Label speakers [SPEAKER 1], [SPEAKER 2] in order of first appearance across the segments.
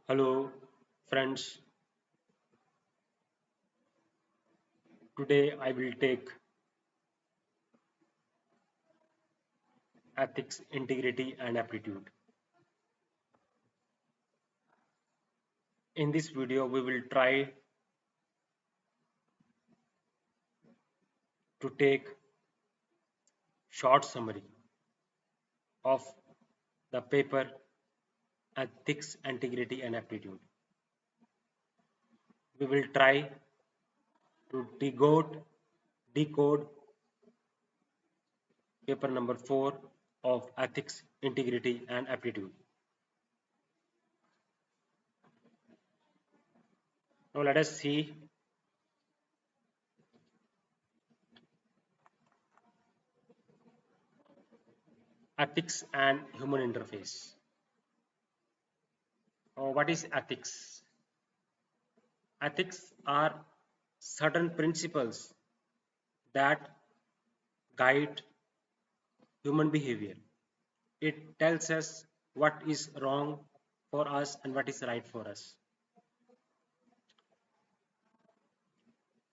[SPEAKER 1] Hello, friends. Today I will take ethics, integrity, and aptitude. In this video, we will try to take short summary of the paper ethics, integrity, and aptitude. We will try to decode paper number 4 of ethics, integrity, and aptitude. Now let us see ethics and human interface. What is ethics? Ethics are certain principles that guide human behavior. It tells us what is wrong for us and what is right for us.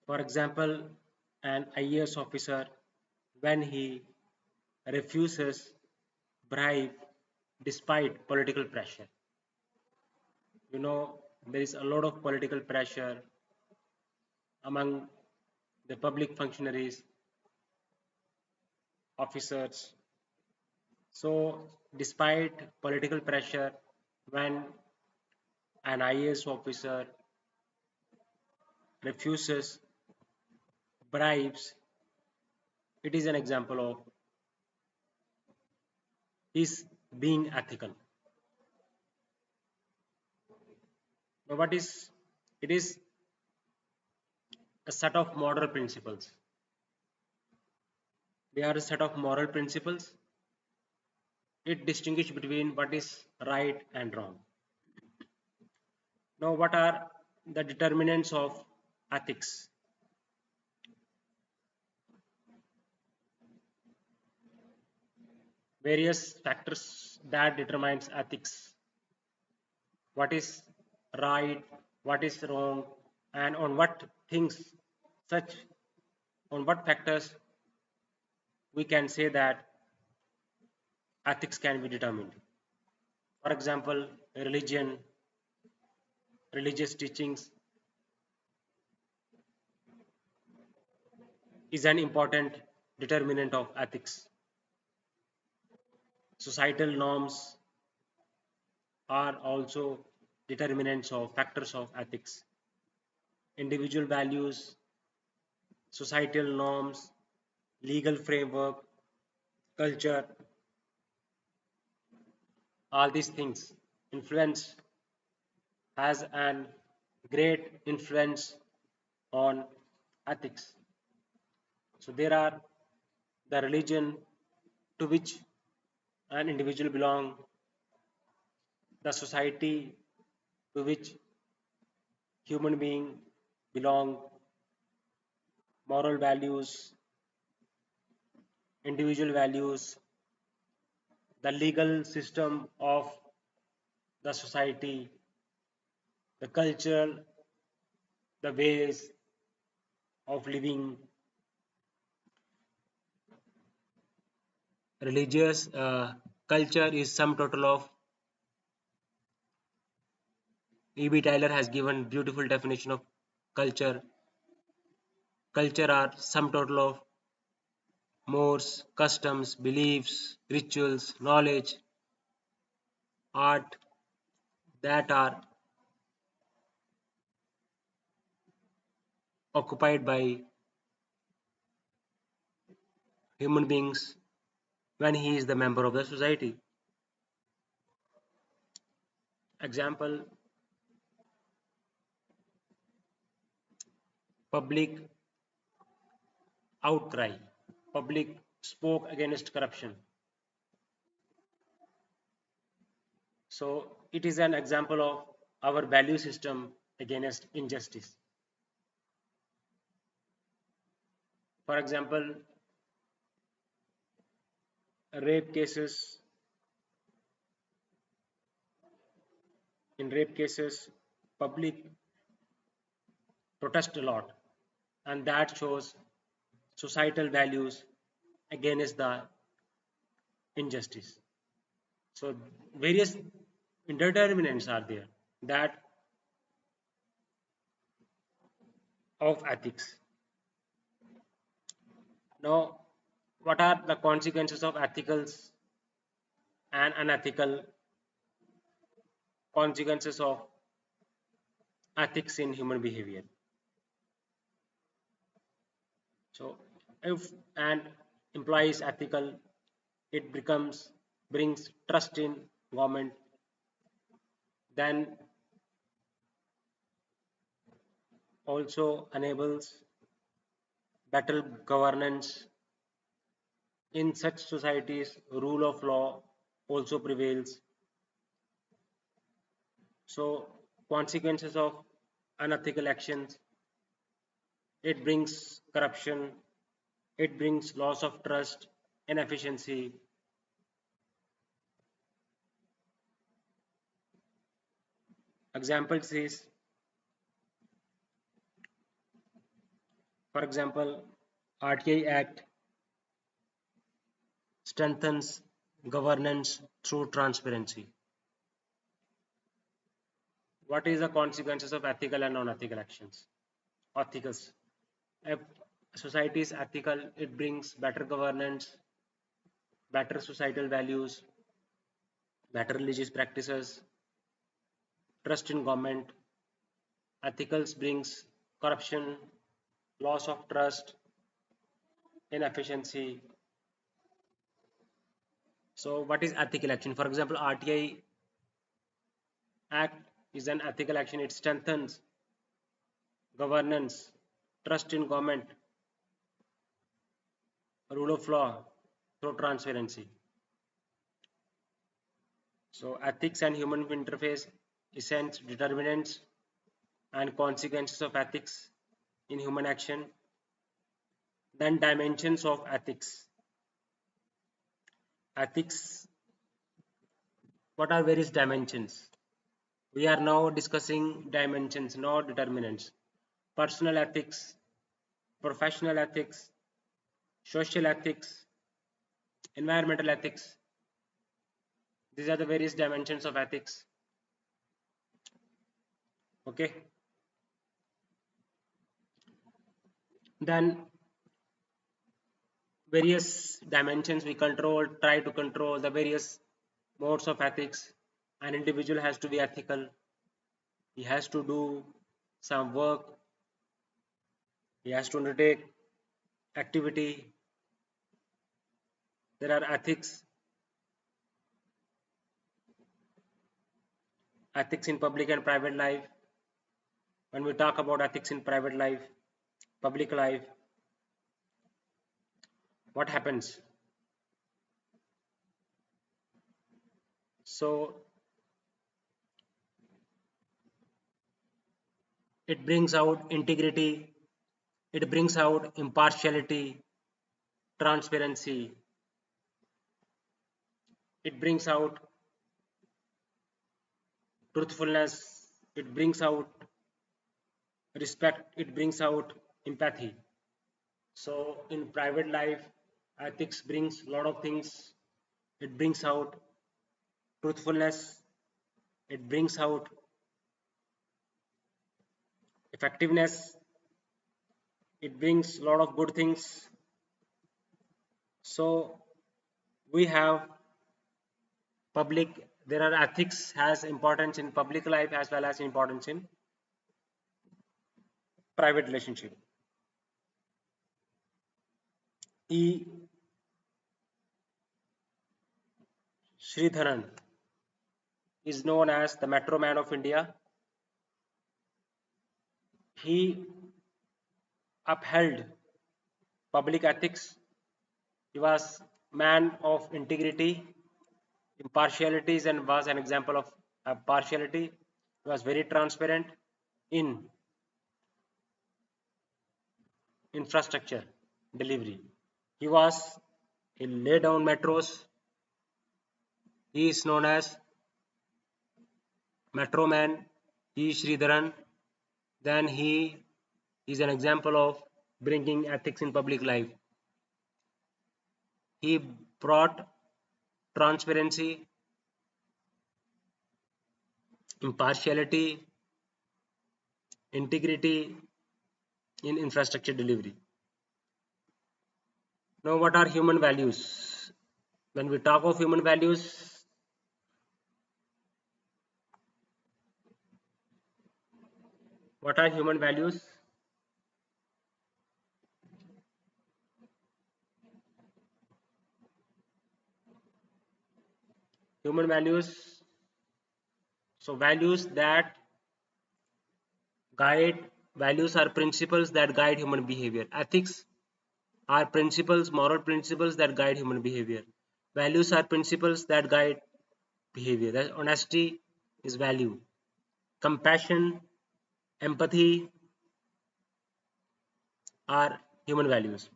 [SPEAKER 1] For example, an IAS officer, when he refuses bribe despite political pressure. There is a lot of political pressure among the public functionaries, officers. So, despite political pressure, when an IAS officer refuses bribes, it is an example of his being ethical. Now, what is it is a set of moral principles. They are a set of moral principles. It distinguishes between what is right and wrong. Now, what are the determinants of ethics? Various factors that determines ethics. What is right, what is wrong, and on what things, such on what factors we can say that ethics can be determined. For example, religion, religious teachings is an important determinant of ethics. Societal norms are also determinants of factors of ethics. Individual values, societal norms, legal framework, culture, all these things influence has an great influence on ethics. So there are the religion to which an individual belong, the society to which human being belong, moral values, individual values, the legal system of the society, the culture, the ways of living, religious culture is sum total of. E.B. Tyler has given beautiful definition of culture. Culture are sum total of mores, customs, beliefs, rituals, knowledge, art that are occupied by human beings when he is the member of the society. Example, public outcry, public spoke against corruption. So it is an example of our value system against injustice. For example, rape cases, In rape cases, public protest a lot, and that shows societal values against the injustice. So various determinants are there that of ethics. Now, what are the consequences of ethical and unethical consequences of ethics in human behavior? So, if an employee is ethical, it becomes brings trust in government, then also enables better governance. In such societies, rule of law also prevails. So, consequences of unethical actions, it brings corruption, it brings loss of trust, inefficiency. Example says, for example, RTI Act strengthens governance through transparency. What is the consequences of ethical and non-ethical actions? Ethicals. If society is ethical, it brings better governance, better societal values, better religious practices, trust in government. Ethicals brings corruption, loss of trust, inefficiency. So, what is ethical action? For example, RTI Act is an ethical action. It strengthens governance, trust in government, rule of law through transparency. So, ethics and human interface, essence, determinants, and consequences of ethics in human action. Then, dimensions of ethics. Ethics, what are various dimensions? We are now discussing dimensions, not determinants. Personal ethics, professional ethics, social ethics, environmental ethics. These are the various dimensions of ethics. Okay. Then various dimensions we try to control the various modes of ethics. An individual has to be ethical. He has to do some work. He has to undertake activity. There are ethics in public and private life. When we talk about ethics in private life, public life, what happens? So it brings out integrity, it brings out impartiality, transparency, it brings out truthfulness, it brings out respect, it brings out empathy. So in private life, ethics brings a lot of things. It brings out truthfulness, it brings out effectiveness, it brings a lot of good things. So we have public, there are ethics has importance in public life as well as importance in private relationship. E. Sridharan is known as the Metro Man of India. He upheld public ethics. He was man of integrity, impartialities, and was an example of partiality. He was very transparent in infrastructure delivery. He laid down metros. He is known as Metro Man, E. Sridharan, then he is an example of bringing ethics in public life. He brought transparency, impartiality, integrity in infrastructure delivery. Now, what are human values? When we talk of human values, what are human values? Human values, so values are principles that guide human behavior. Ethics are principles, moral principles that guide human behavior. Values are principles that guide behavior. That honesty is value. Compassion, empathy are human values.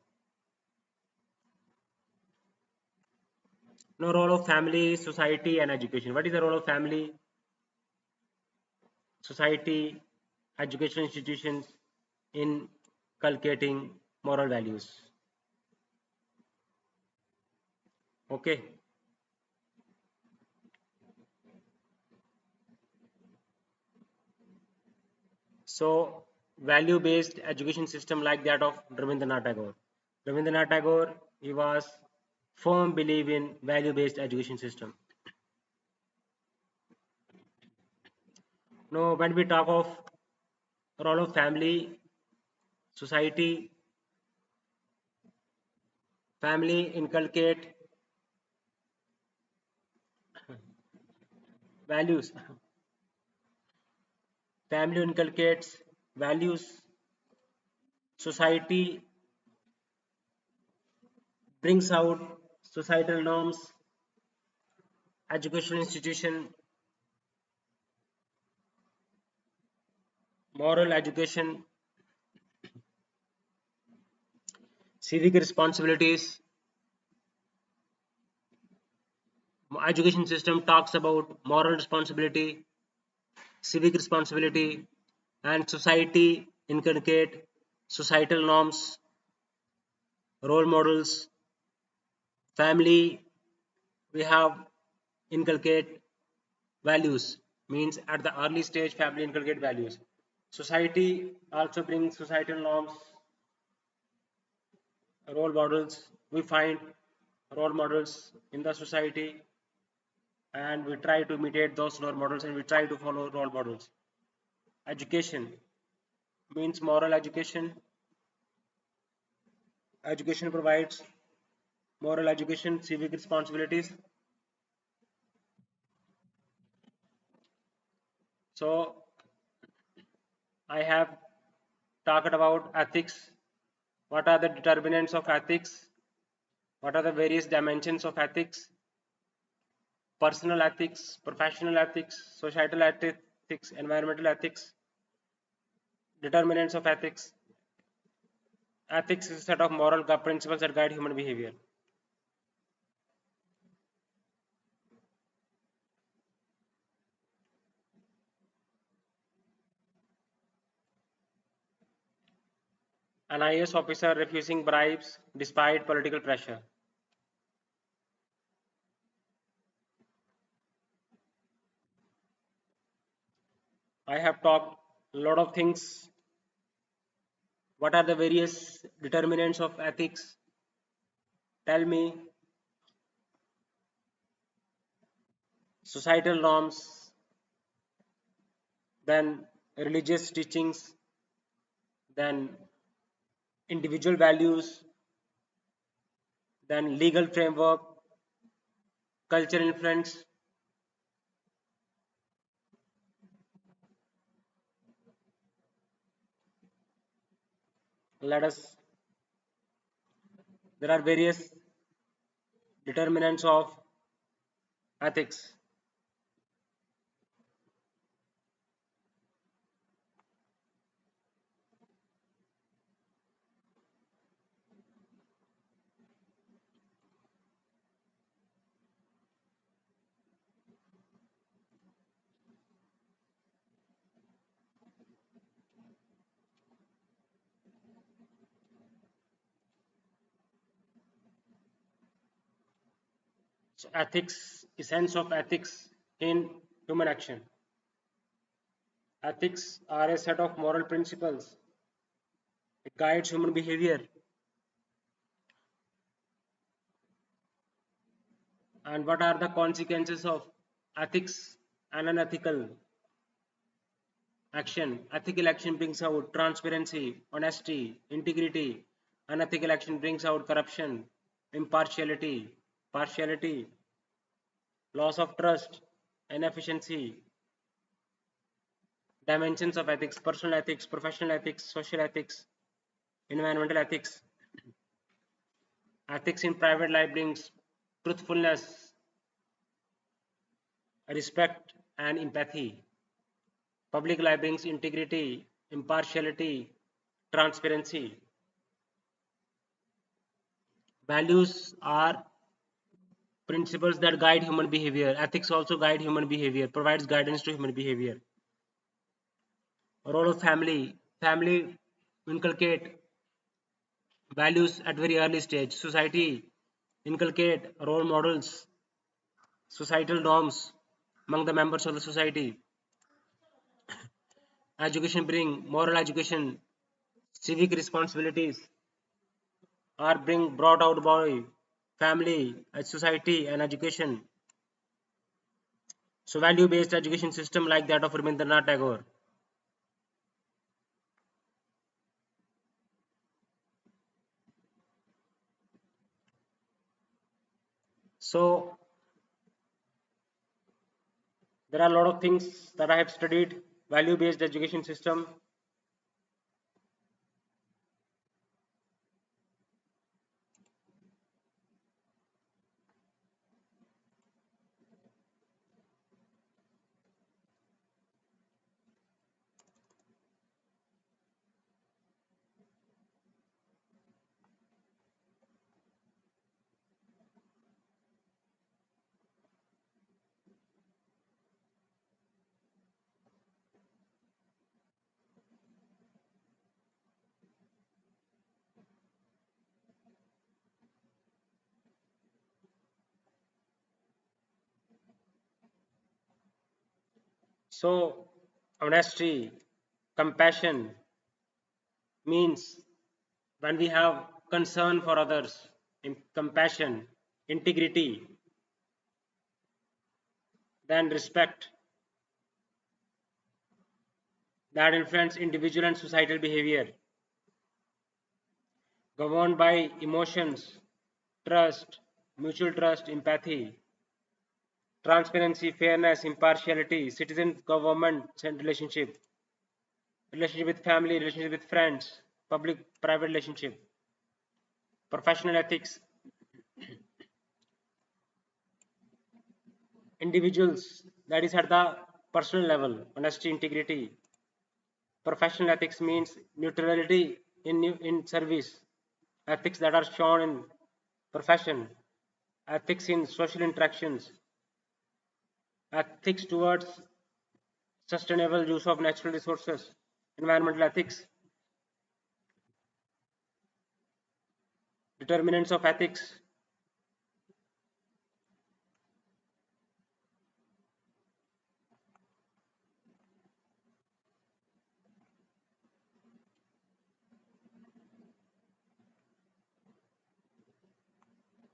[SPEAKER 1] Now, role of family, society, and education. What is the role of family, society, educational institutions in inculcating moral values? Okay. So, value-based education system like that of Rabindranath Tagore. Rabindranath Tagore, he was firm believe in value-based education system. Now, when we talk of role of family, society, family inculcate values. Family inculcates values. Society brings out societal norms. Educational institution, moral education, civic responsibilities. Education system talks about moral responsibility, civic responsibility, and society inculcate societal norms, role models. Family, we have inculcate values, means at the early stage family inculcate values. Society also brings societal norms, role models. We find role models in the society and we try to imitate those role models and we try to follow role models. Education means moral education. Education provides moral education, civic responsibilities. So I have talked about ethics. What are the determinants of ethics? What are the various dimensions of ethics? Personal ethics, professional ethics, societal ethics, environmental ethics, determinants of ethics. Ethics is a set of moral principles that guide human behavior. An IAS officer refusing bribes despite political pressure. I have talked a lot of things. What are the various determinants of ethics? Tell me. Societal norms, then religious teachings, then individual values, then legal framework, cultural influence. Let us, there are various determinants of ethics. So ethics, essence of ethics in human action. Ethics are a set of moral principles. It guides human behavior. And what are the consequences of ethics and unethical action? Ethical action brings out transparency, honesty, integrity. Unethical action brings out corruption, impartiality, partiality, loss of trust, inefficiency. Dimensions of ethics: personal ethics, professional ethics, social ethics, environmental ethics. Ethics in private life brings truthfulness, respect, and empathy. Public life brings integrity, impartiality, transparency. Values are principles that guide human behavior. Ethics also guide human behavior, provides guidance to human behavior. Role of family. Family inculcate values at very early stage. Society inculcate role models, societal norms among the members of the society. Education bring moral education, civic responsibilities are being brought out by family, society, and education. So value-based education system like that of Rabindranath Tagore. So there are a lot of things that I have studied. Value-based education system. So honesty, compassion means when we have concern for others, compassion, integrity, then respect that influence individual and societal behavior, governed by emotions, trust, mutual trust, empathy, transparency, fairness, impartiality, citizen government and relationship, relationship with family, relationship with friends, public private relationship, professional ethics, individuals, that is at the personal level, honesty, integrity. Professional ethics means neutrality in service, ethics that are shown in profession, ethics in social interactions, ethics towards sustainable use of natural resources, environmental ethics, determinants of ethics.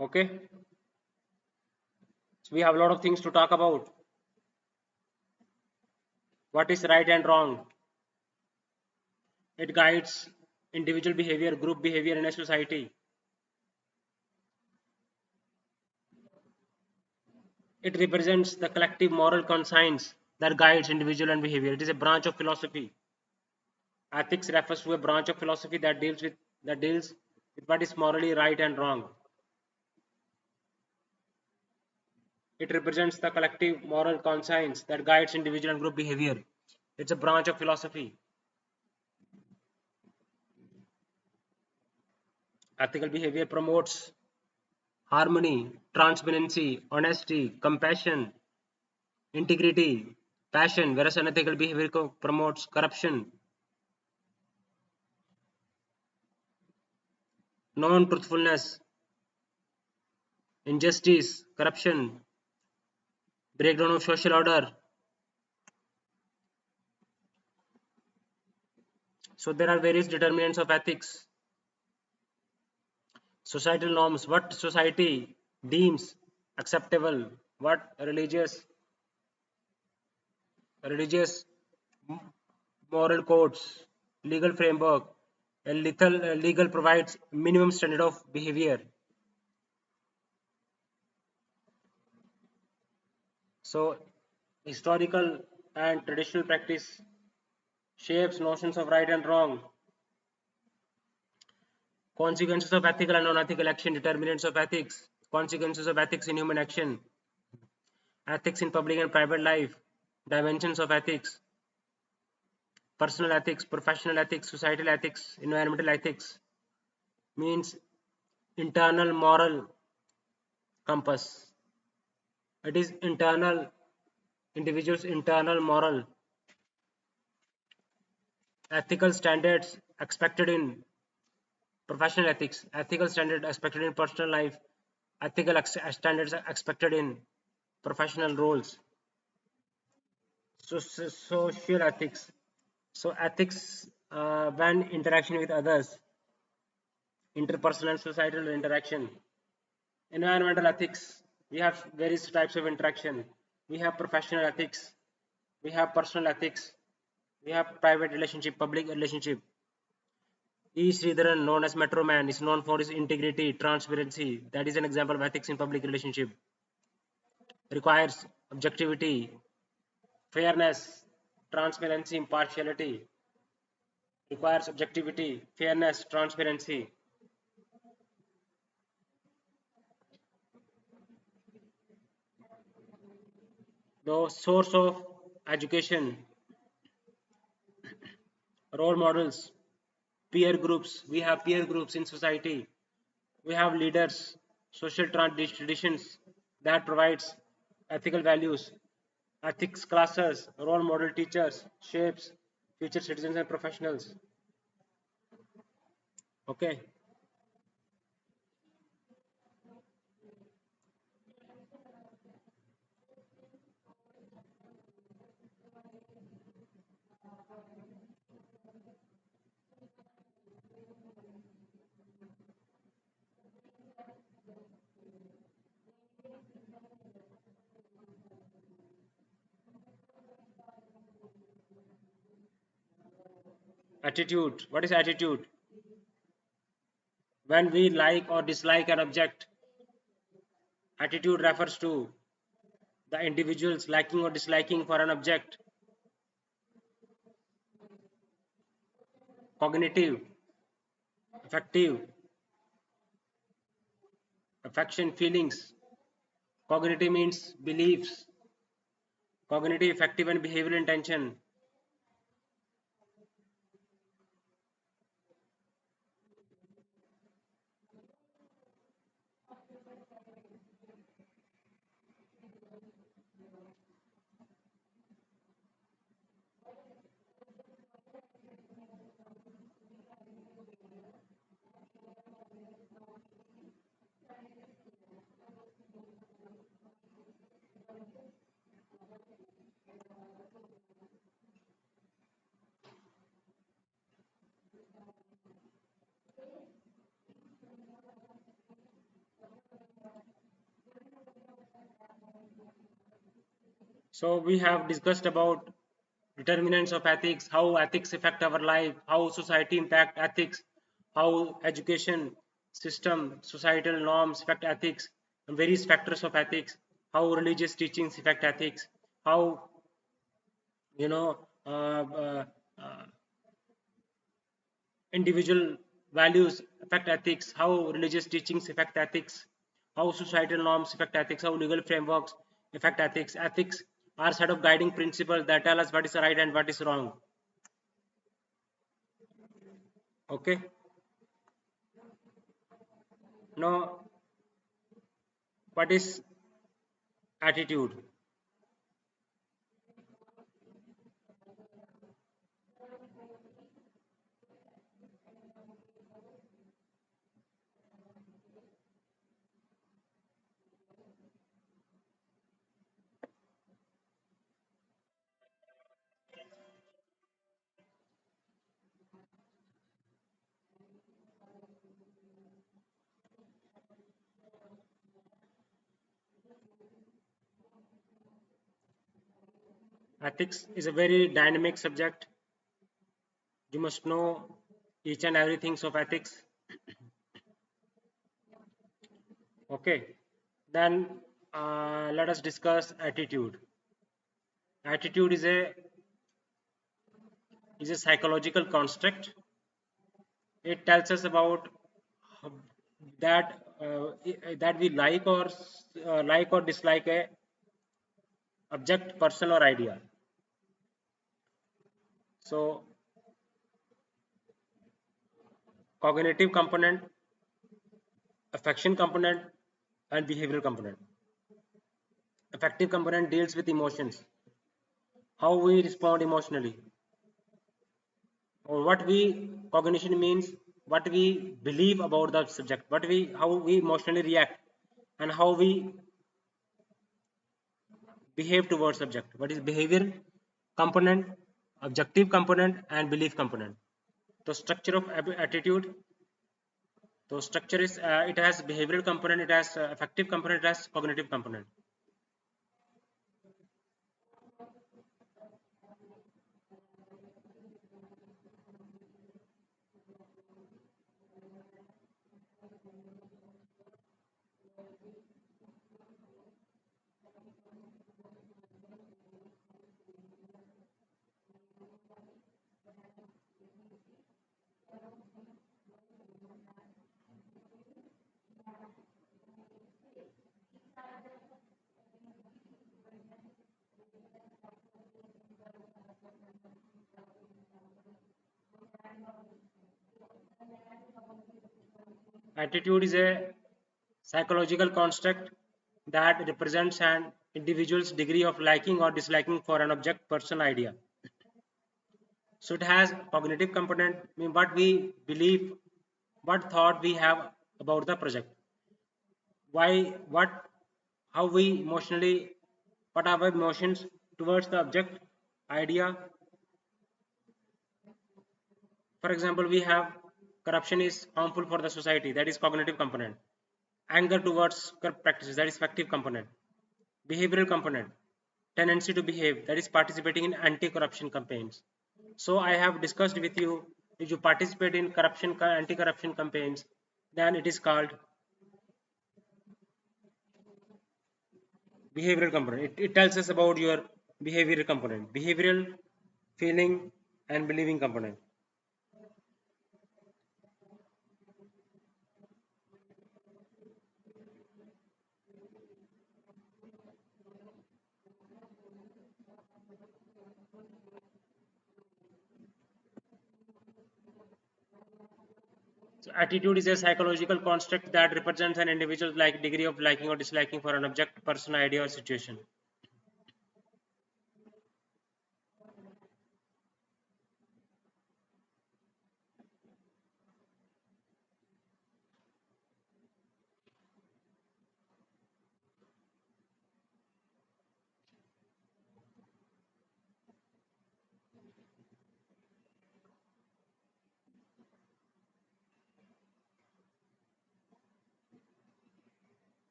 [SPEAKER 1] Okay, so we have a lot of things to talk about. What is right and wrong? It guides individual behavior, group behavior in a society. It represents the collective moral conscience that guides individual and behavior. It is a branch of philosophy. Ethics refers to a branch of philosophy that deals with what is morally right and wrong. It represents the collective moral conscience that guides individual and group behavior. It's a branch of philosophy. Ethical behavior promotes harmony, transparency, honesty, compassion, integrity, passion, whereas unethical behavior promotes corruption, non truthfulness, injustice, corruption, breakdown of social order. So there are various determinants of ethics. Societal norms, what society deems acceptable, what religious moral codes, legal framework, and legal provides minimum standard of behavior. So historical and traditional practice shapes notions of right and wrong. Consequences of ethical and non-ethical action, determinants of ethics, consequences of ethics in human action, ethics in public and private life, dimensions of ethics, personal ethics, professional ethics, societal ethics, environmental ethics, means internal moral compass. It is internal, individual's internal moral, ethical standards expected in professional ethics, ethical standards expected in personal life, ethical standards expected in professional roles. Social ethics. So ethics when interaction with others, interpersonal and societal interaction. Environmental ethics. We have various types of interaction. We have professional ethics. We have personal ethics. We have private relationship, public relationship. E. Sridharan, known as Metro Man, is known for his integrity, transparency. That is an example of ethics in public relationship. Requires objectivity, fairness, transparency, impartiality. Requires objectivity, fairness, transparency. The source of education, role models, peer groups. We have peer groups in society. We have leaders, social traditions that provides ethical values, ethics classes, role model teachers, shapes future citizens and professionals. Okay. Attitude. What is attitude? When we like or dislike an object, attitude refers to the individual's liking or disliking for an object. Cognitive, affective, affection, feelings. Cognitive means beliefs. Cognitive, affective, and behavioral intention. So we have discussed about determinants of ethics, how ethics affect our life, how society impact ethics, how education system, societal norms affect ethics, and various factors of ethics, how religious teachings affect ethics, how you know individual values affect ethics, how religious teachings affect ethics, how societal norms affect ethics, how legal frameworks affect ethics. Ethics are set of guiding principles that tell us what is right and what is wrong. Okay. Now, what is attitude? Ethics is a very dynamic subject. You must know each and everything of ethics. Okay. Then let us discuss attitude. Attitude is a psychological construct. It tells us about that we like or dislike a object, person, or idea. So cognitive component, affection component, and behavioral component. Affective component deals with emotions, how we respond emotionally, or what we cognition means what we believe about the subject, how we emotionally react, and how we behave towards subject. What is behavior component, objective component, and belief component. The structure of attitude. The structure is it has behavioral component, it has affective component, it has cognitive component. Attitude is a psychological construct that represents an individual's degree of liking or disliking for an object, person, idea. So it has cognitive component, mean what we believe, what thought we have about the project, why, what, how we emotionally, what are our emotions towards the object, idea. For example, we have corruption is harmful for the society, that is cognitive component. Anger towards corrupt practices, that is affective component. Behavioral component, tendency to behave, that is participating in anti-corruption campaigns. So I have discussed with you, if you participate in anti-corruption campaigns, then it is called behavioral component. It tells us about your behavioral component, behavioral, feeling, and believing component. So attitude is a psychological construct that represents an individual's degree of liking or disliking for an object, person, idea, or situation.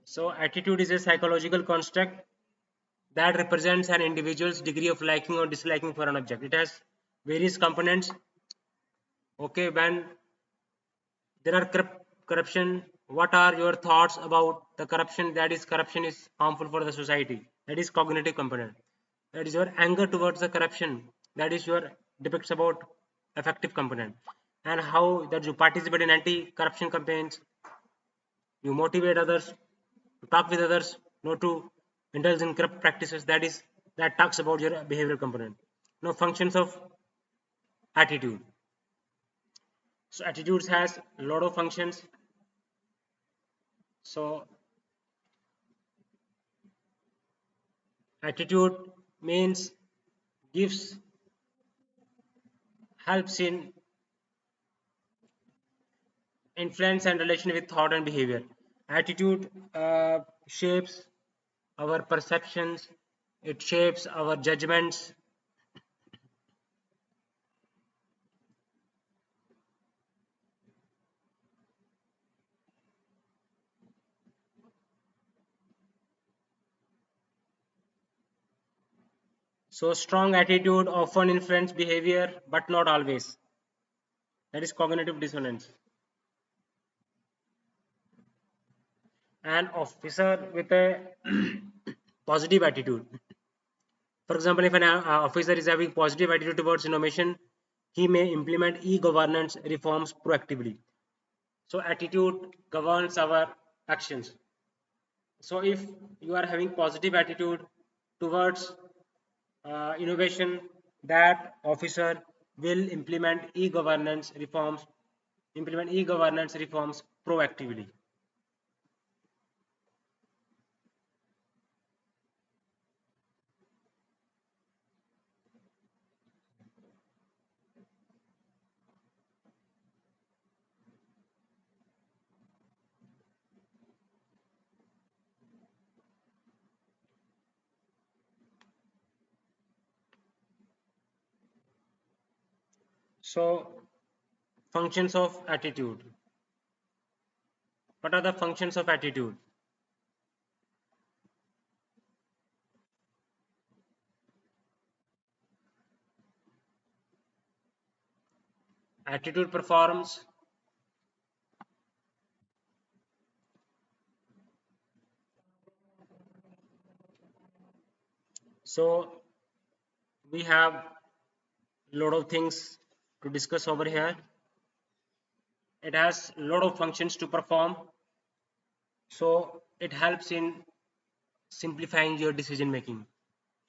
[SPEAKER 1] So attitude is a psychological construct that represents an individual's degree of liking or disliking for an object. It has various components. Okay, when there are corruption, what are your thoughts about the corruption? That is, corruption is harmful for the society. That is cognitive component. That is your anger towards the corruption. That is your depicts about affective component. And how that you participate in anti-corruption campaigns, you motivate others to talk with others, not to indulge in corrupt practices. That talks about your behavioral component. Now functions of attitude. So attitudes has a lot of functions. So attitude means gives helps in influence and relation with thought and behavior. Attitude shapes our perceptions, it shapes our judgments, So strong attitude often influence behavior, but not always. That is cognitive dissonance. An officer with a positive attitude. For example, if an officer is having positive attitude towards innovation, he may implement e-governance reforms proactively. So attitude governs our actions. So if you are having positive attitude towards innovation, that officer will implement e-governance reforms proactively. So functions of attitude. What are the functions of attitude? Attitude performs. So we have a lot of things to discuss over here. It has a lot of functions to perform. So it helps in simplifying your decision making.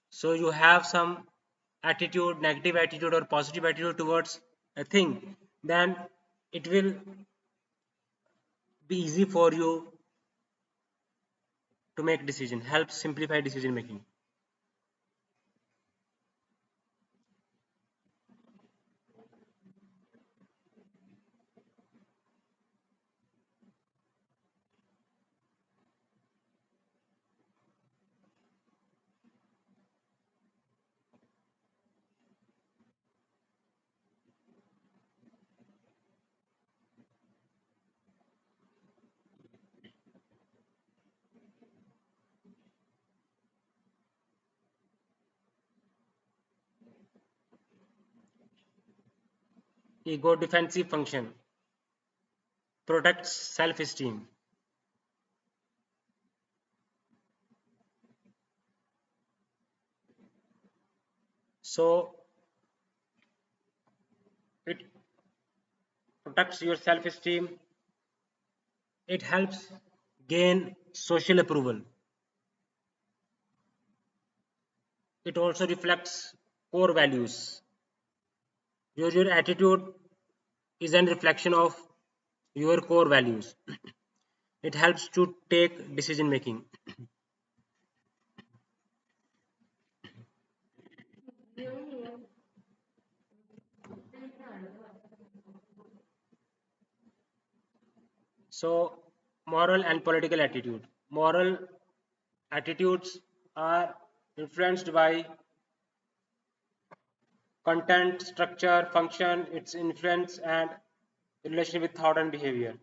[SPEAKER 1] So you have some attitude, negative attitude or positive attitude towards a thing, then it will be easy for you to make decision, helps simplify decision making. Ego defensive function protects self-esteem. So it protects your self-esteem. It helps gain social approval. It also reflects core values. Your attitude is a reflection of your core values. It helps to take decision making. So moral and political attitude. Moral attitudes are influenced by content, structure, function, its influence and relation with thought and behavior.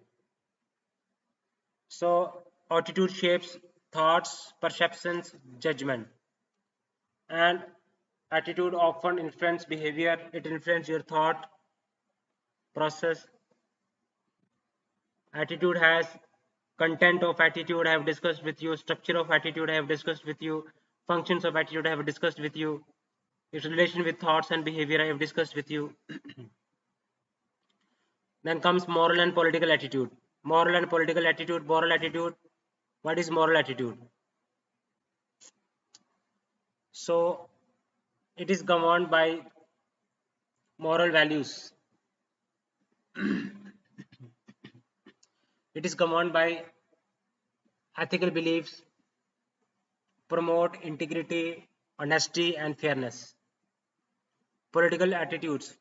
[SPEAKER 1] So attitude shapes thoughts, perceptions, judgment. And attitude often influence behavior. It influences your thought process. Attitude has content of attitude I have discussed with you, structure of attitude I have discussed with you, functions of attitude I have discussed with you, its relation with thoughts and behavior I have discussed with you. Then comes moral and political attitude. Moral and political attitude. Moral attitude. What is moral attitude? So it is governed by moral values. It is governed by ethical beliefs, promote integrity, honesty, and fairness. Political attitudes.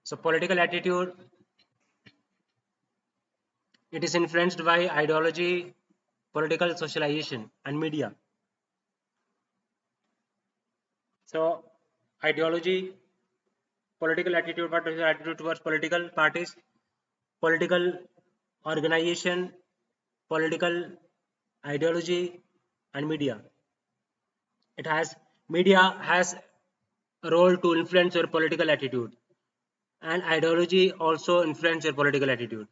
[SPEAKER 1] So political attitude, it is influenced by ideology, political socialization, and media. So ideology, political attitude, what is your attitude towards political parties, political organization, political ideology, and media. It has Media has a role to influence your political attitude, and ideology also influence your political attitude,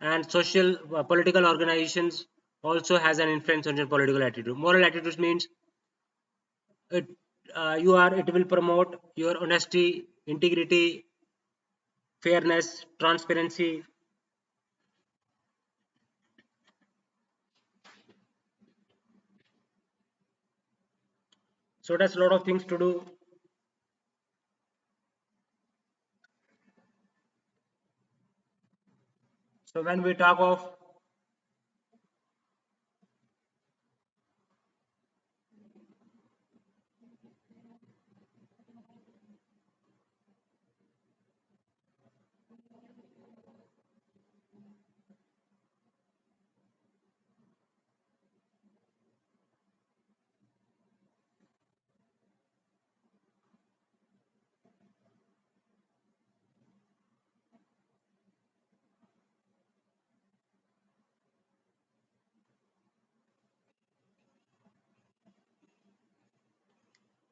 [SPEAKER 1] and social political organizations also has an influence on your political attitude. Moral attitudes means it it will promote your honesty, integrity, fairness, transparency. So that's a lot of things to do. So when we talk of,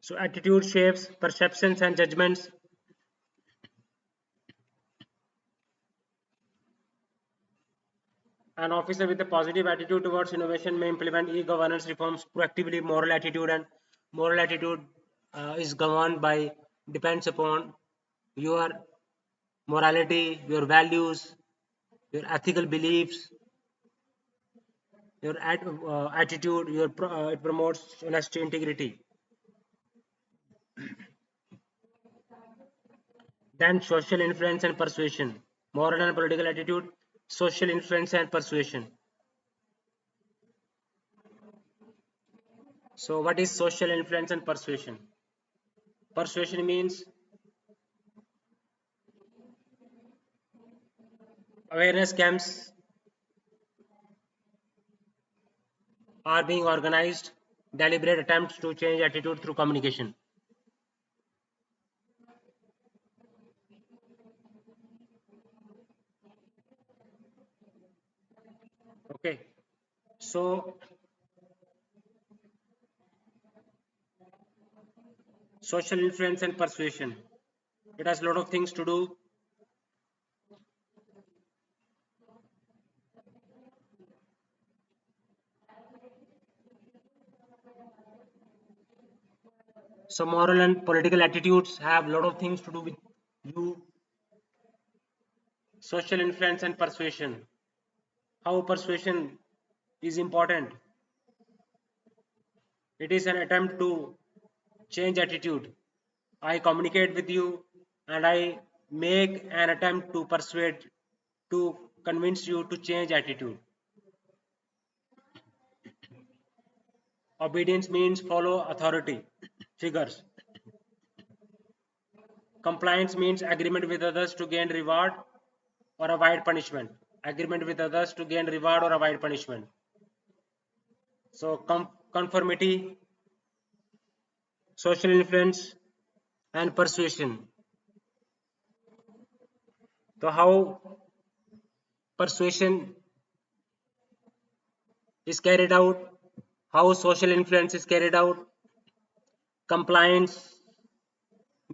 [SPEAKER 1] so attitude shapes perceptions and judgments. An officer with a positive attitude towards innovation may implement e-governance reforms proactively. Moral attitude is governed by, depends upon your morality, your values, your ethical beliefs, your attitude. It promotes honesty, integrity. Then social influence and persuasion. Moral and political attitude, social influence and persuasion. So what is social influence and persuasion? Persuasion means awareness camps are being organized, deliberate attempts to change attitude through communication. Okay. So social influence and persuasion. It has a lot of things to do. So moral and political attitudes have a lot of things to do with you. Social influence and persuasion. How persuasion is important. It is an attempt to change attitude. I communicate with you and I make an attempt to persuade, to convince you to change attitude. Obedience means follow authority figures. Compliance means agreement with others to gain reward or avoid punishment. Agreement with others to gain reward or avoid punishment. So conformity, social influence, and persuasion. So how persuasion is carried out, how social influence is carried out. Compliance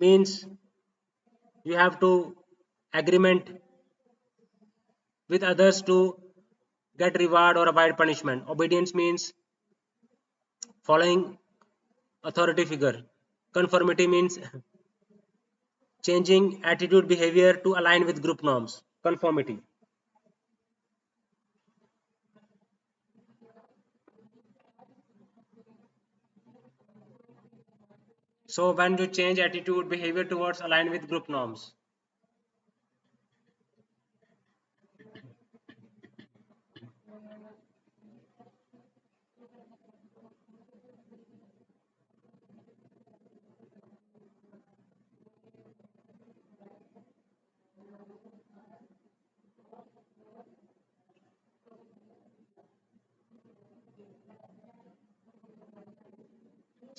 [SPEAKER 1] means you have to agreement with others to get reward or avoid punishment. Obedience means following authority figure. Conformity means changing attitude behavior to align with group norms. Conformity. So when you change attitude behavior towards align with group norms.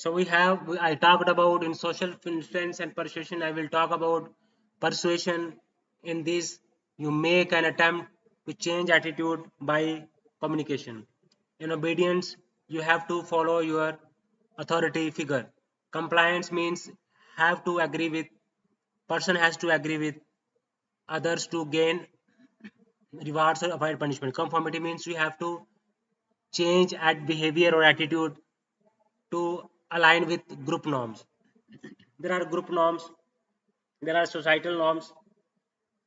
[SPEAKER 1] So I talked about in social influence and persuasion. I will talk about persuasion. In this, you make an attempt to change attitude by communication. In obedience, you have to follow your authority figure. Compliance means have to agree with person has to agree with others to gain rewards or avoid punishment. Conformity means you have to change at behavior or attitude to align with group norms. There are group norms, there are societal norms,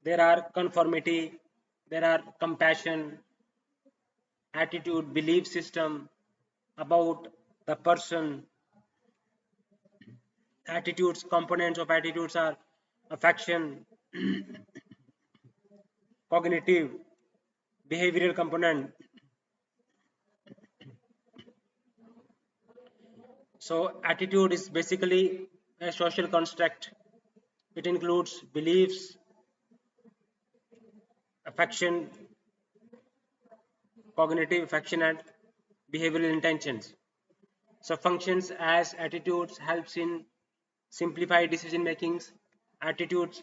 [SPEAKER 1] there are conformity, there are compassion, attitude, belief system about the person. Attitudes, components of attitudes are affection, cognitive, behavioral component. So attitude is basically a social construct. It includes beliefs, affection, cognitive affection, and behavioral intentions. So functions as attitudes helps in simplify decision makings. Attitudes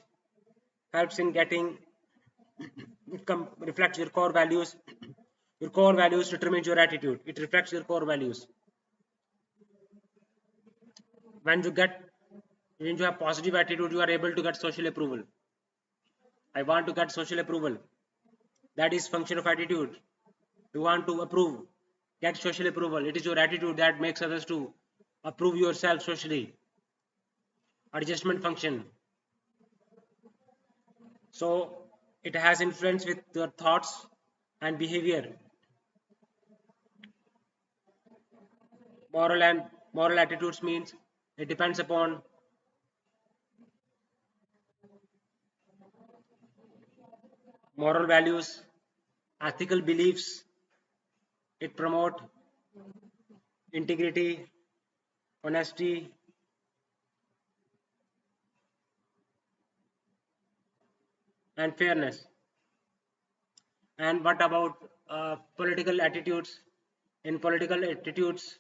[SPEAKER 1] helps in getting reflects your core values. Your core values determines your attitude. It reflects your core values. When you have positive attitude, you are able to get social approval. I want to get social approval. That is function of attitude. You want to approve, get social approval. It is your attitude that makes others to approve yourself socially. Adjustment function. So it has influence with your thoughts and behavior. Moral attitudes means it depends upon moral values, ethical beliefs. It promote integrity, honesty, and fairness. And what about political attitudes? In political attitudes,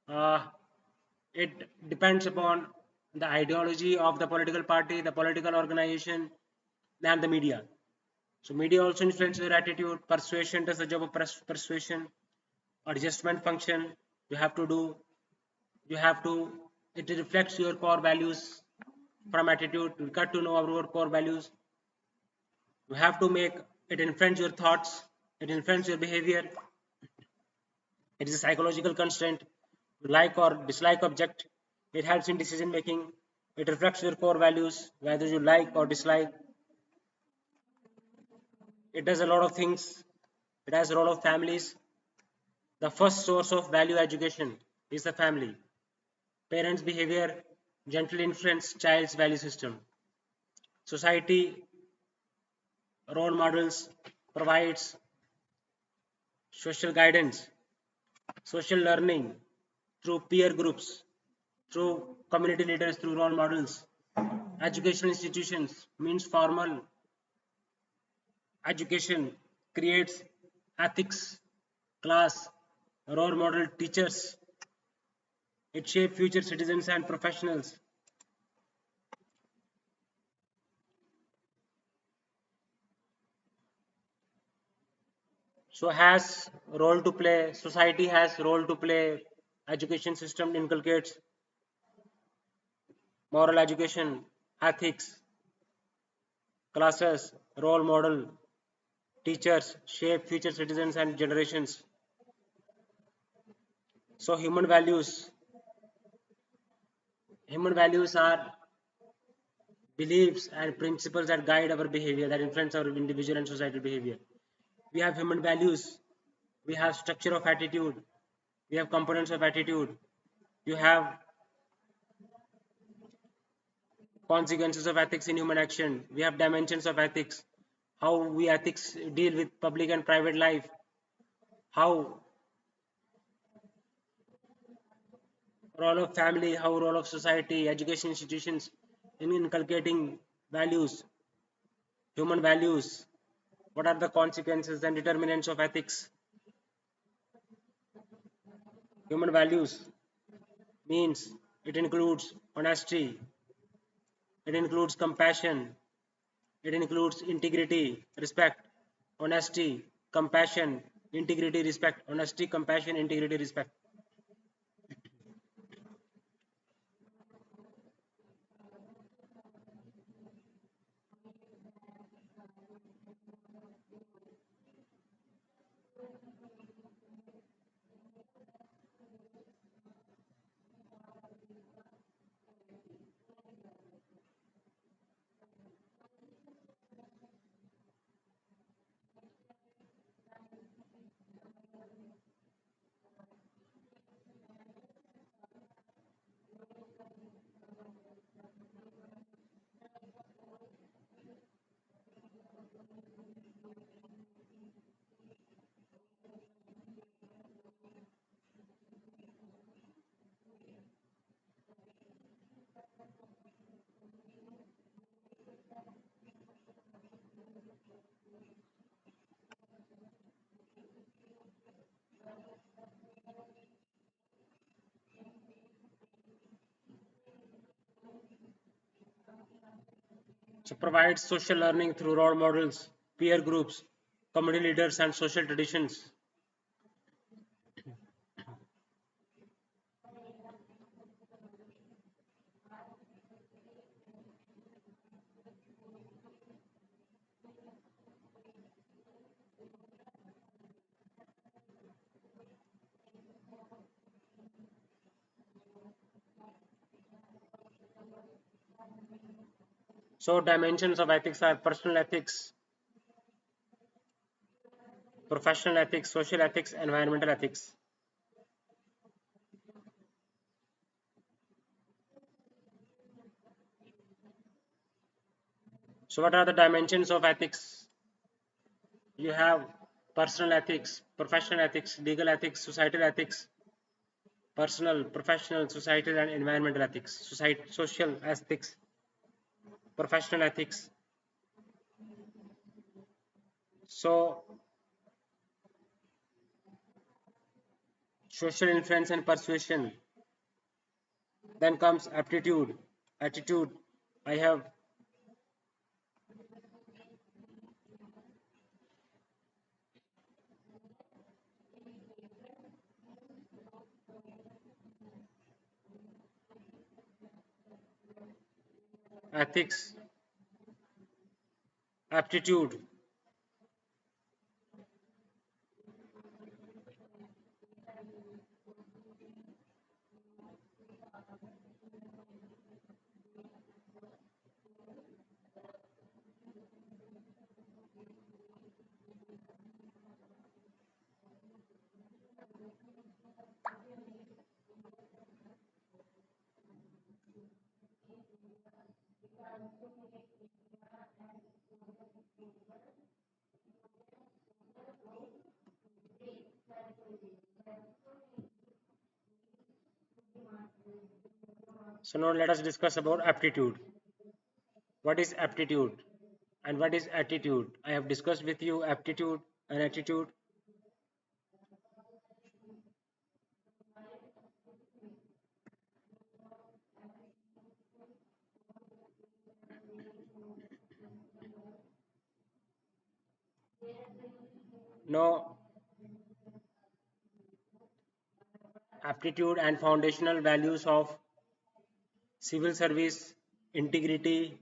[SPEAKER 1] uh, it depends upon the ideology of the political party, the political organization, and the media. So media also influences your attitude. Persuasion does the job of persuasion. Adjustment function you have to do. You have to. It reflects your core values from attitude. You got to know our core values. You have to make it influence your thoughts. It influences your behavior. It is a psychological constraint. You like or dislike object. It helps in decision making. It reflects your core values, whether you like or dislike. It does a lot of things. It has a lot of families. The first source of value education is the family. Parents' behavior gently influence child's value system. Society role models provides social guidance, social learning through peer groups, through community leaders, through role models. Educational institutions means formal education creates ethics, class, role model teachers. It shapes future citizens and professionals. So has role to play. Society has role to play. Education system inculcates moral education, ethics, classes, role model, teachers shape future citizens and generations. So human values are beliefs and principles that guide our behavior, that influence our individual and societal behavior. We have human values, we have structure of attitude, we have components of attitude, you have consequences of ethics in human action, we have dimensions of ethics, how we ethics deal with public and private life, how role of family, how role of society, education institutions in inculcating values, human values, what are the consequences and determinants of ethics, human values. means it includes honesty, it includes compassion, it includes integrity, respect, honesty, compassion, integrity, respect, honesty, compassion, integrity, respect. So provides social learning through role models, peer groups, community leaders, and social traditions. So dimensions of ethics are personal ethics, professional ethics, social ethics, environmental ethics. So what are the dimensions of ethics? You have personal ethics, professional ethics, legal ethics, societal ethics, personal, professional, societal, and environmental ethics, social ethics, professional ethics. So social influence and persuasion. Then comes aptitude, attitude. I have ethics, aptitude. So now let us discuss about aptitude. What is aptitude and what is attitude? I have discussed with you aptitude and attitude. Now aptitude and foundational values of civil service, integrity,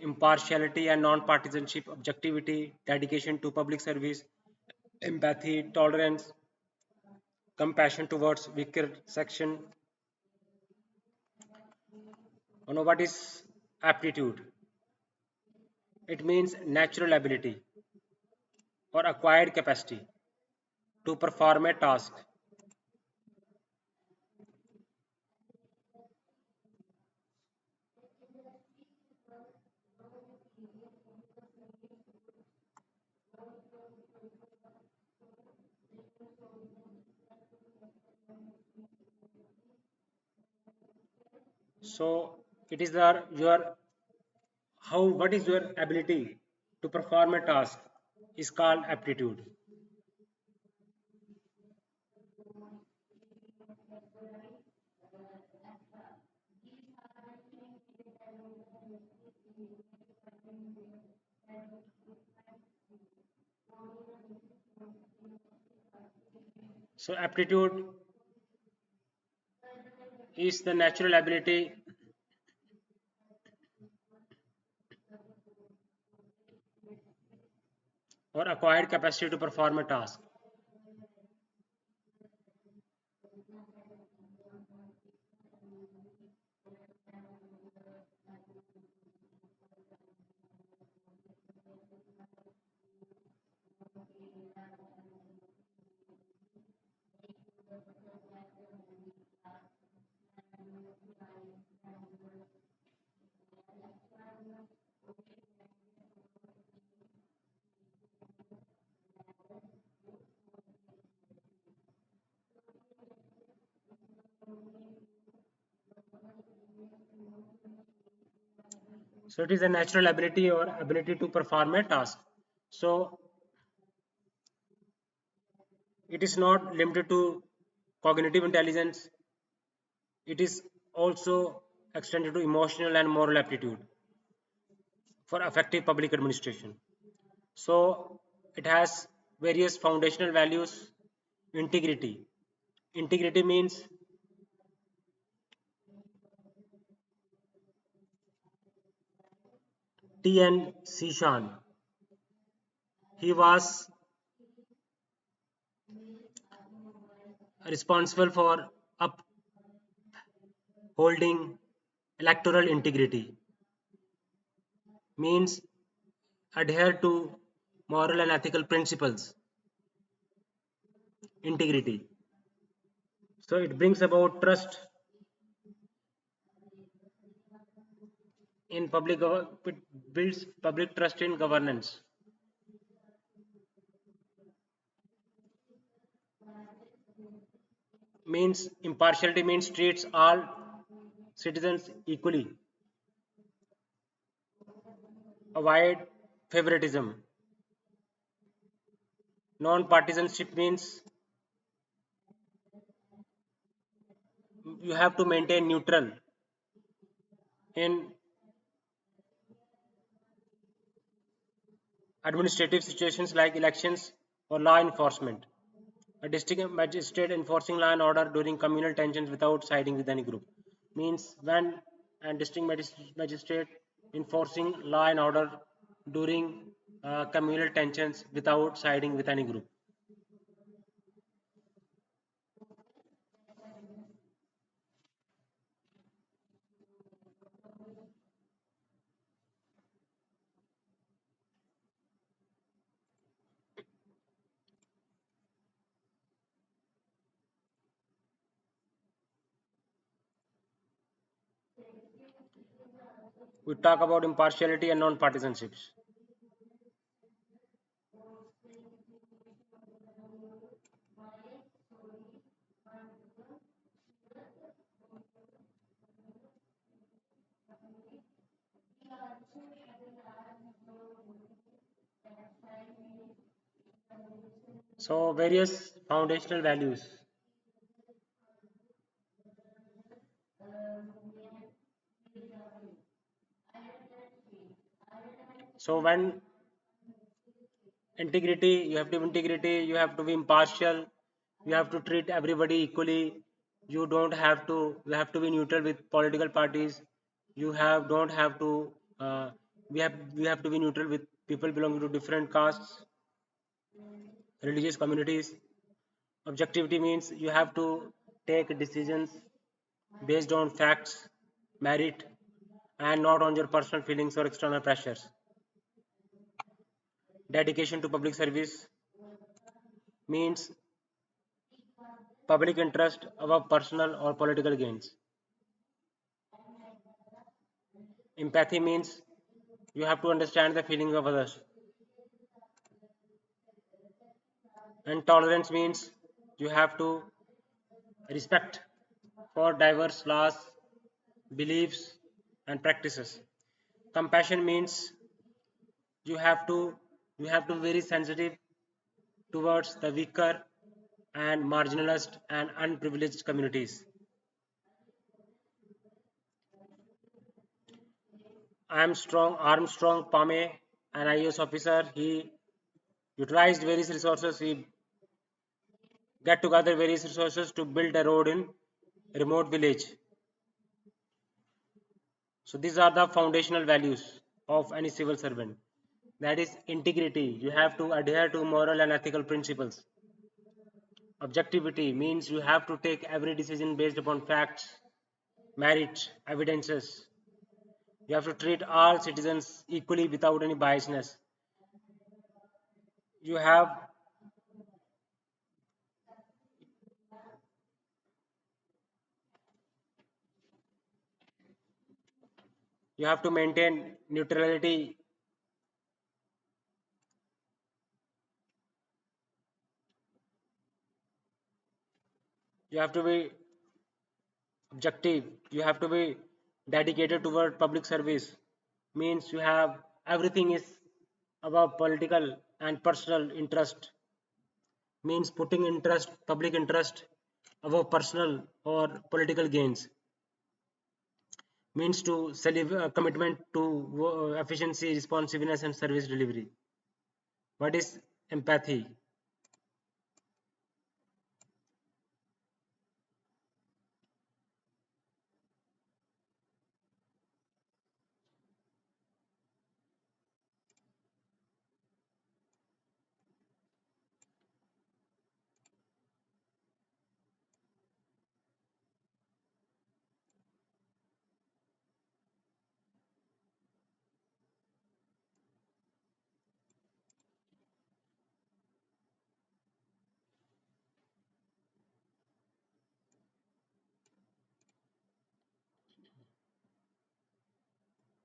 [SPEAKER 1] impartiality and non-partisanship, objectivity, dedication to public service, empathy, tolerance, compassion towards weaker section. You know what is aptitude? It means natural ability or acquired capacity to perform a task. So it is your how what is your ability to perform a task is called aptitude. So aptitude is the natural ability or acquired capacity to perform a task. So it is a natural ability or ability to perform a task. So it is not limited to cognitive intelligence. It is also extended to emotional and moral aptitude for effective public administration. So it has various foundational values. Integrity. Integrity means T.N. Sishan. He was responsible for upholding electoral integrity, means adhere to moral and ethical principles, integrity. So it brings about trust in it builds public trust in governance, means impartiality means treats all citizens equally, avoid favoritism. Non-partisanship means you have to maintain neutral in administrative situations like elections or law enforcement. A district magistrate enforcing law and order during communal tensions without siding with any group. Means when a district magistrate enforcing law and order during communal tensions without siding with any group. We talk about impartiality and non-partisanships. So various foundational values. So when integrity, you have to have integrity, you have to be impartial, you have to treat everybody equally, you have to be neutral with political parties, you have don't have to uh, we have to be neutral with people belonging to different castes, religious communities. Objectivity means you have to take decisions based on facts, merit, and not on your personal feelings or external pressures. Dedication to public service means public interest above personal or political gains. Empathy means you have to understand the feelings of others. And tolerance means you have to respect for diverse laws, beliefs, and practices. Compassion means you have to you have to be very sensitive towards the weaker and marginalized and unprivileged communities. Armstrong Pame, an IAS officer, he utilized various resources. He get together various resources to build a road in remote village. So these are the foundational values of any civil servant. That is integrity. You have to adhere to moral and ethical principles. Objectivity means you have to take every decision based upon facts, merit, evidences. You have to treat all citizens equally without any biasness. You have you have to maintain neutrality. You have to be objective. You have to be dedicated toward public service. Means you have everything is above political and personal interest. Means putting interest, public interest above personal or political gains. Means to commitment to efficiency, responsiveness, and service delivery. What is empathy?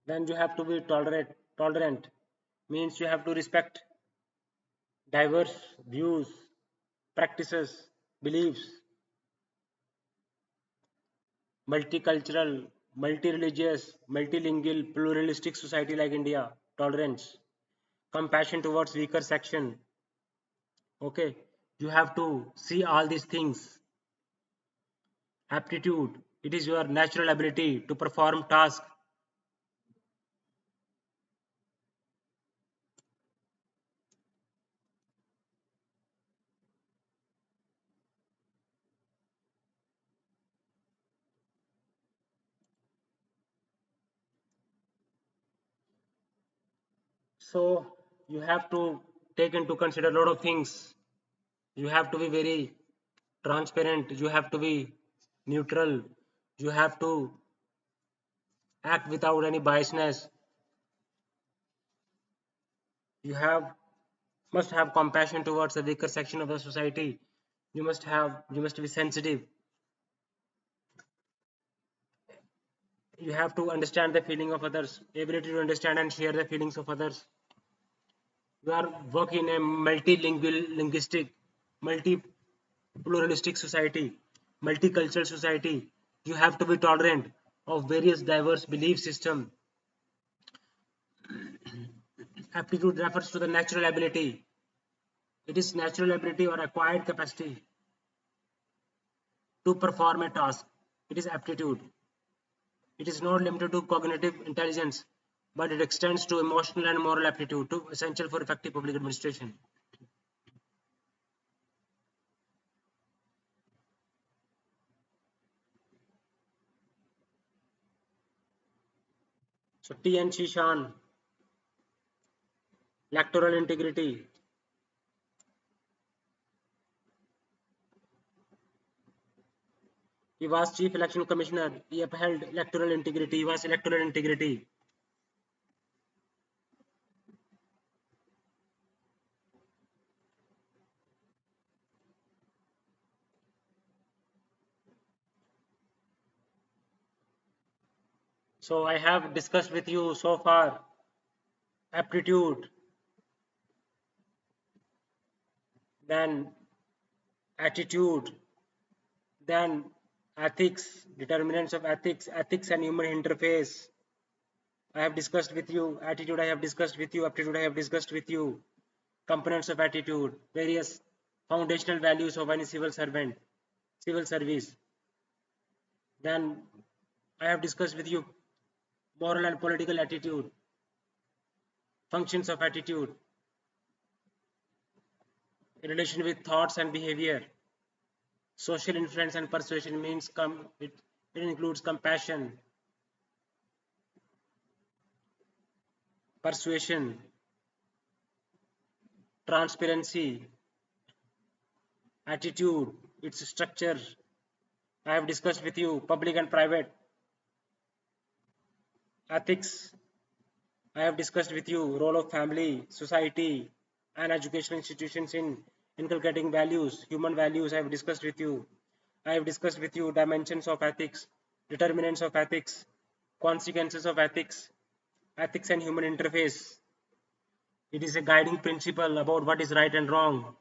[SPEAKER 1] Then you have to be tolerant. Tolerant means you have to respect diverse views, practices, beliefs, multicultural, multi-religious, multilingual, pluralistic society like India. Tolerance, compassion towards weaker section. Okay, you have to see all these things. Aptitude, it is your natural ability to perform tasks. So you have to take into consider a lot of things. You have to be very transparent. You have to be neutral. You have to act without any biasness. You have must have compassion towards the weaker section of the society. You must be sensitive. You have to understand the feeling of others, ability to understand and share the feelings of others. You are working in a multilingual, linguistic, multi-pluralistic society, multicultural society. You have to be tolerant of various diverse belief system. Aptitude refers to the natural ability. It is natural ability or acquired capacity to perform a task. It is aptitude. It is not limited to cognitive intelligence, but it extends to emotional and moral aptitude, to essential for effective public administration. So T N Shishan, electoral integrity. He was chief election commissioner. He upheld electoral integrity. He was electoral integrity. So I have discussed with you so far aptitude, then attitude, then ethics, determinants of ethics, ethics and human interface. I have discussed with you attitude. I have discussed with you aptitude. I have discussed with you components of attitude, various foundational values of any civil servant, civil service. Then I have discussed with you moral and political attitude, functions of attitude in relation with thoughts and behavior. Social influence and persuasion means it includes compassion, persuasion, transparency, attitude, its structure. I have discussed with you public and private ethics. I have discussed with you role of family, society, and educational institutions in inculcating values, human values. I have discussed with you. I have discussed with you dimensions of ethics, determinants of ethics, consequences of ethics, ethics and human interface. It is a guiding principle about what is right and wrong.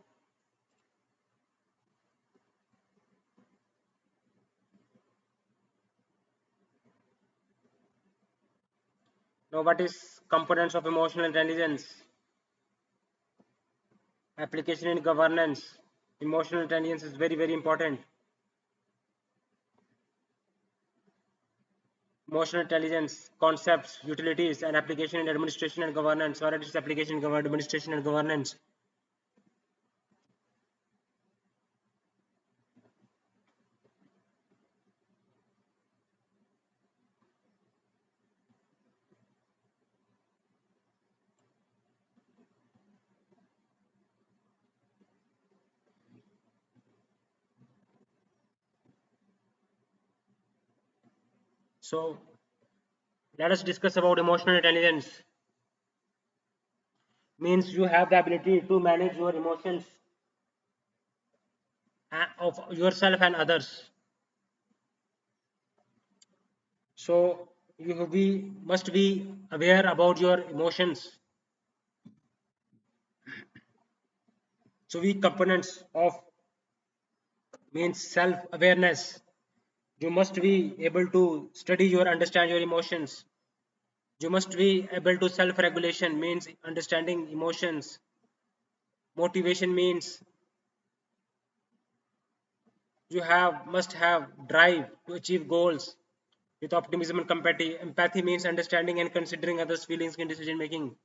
[SPEAKER 1] Now, what is components of emotional intelligence? Application in governance. Emotional intelligence is very, very important. Emotional intelligence, concepts, utilities, and application in administration and governance. Or it is application in administration and governance. So, let us discuss about emotional intelligence. Means you have the ability to manage your emotions of yourself and others. So, must be aware about your emotions. So, we components of means self awareness. You must be able to study your understand your emotions. You must be able to self regulation means understanding emotions. Motivation means you have must have drive to achieve goals with optimism and empathy. Empathy means understanding and considering others feelings in decision making.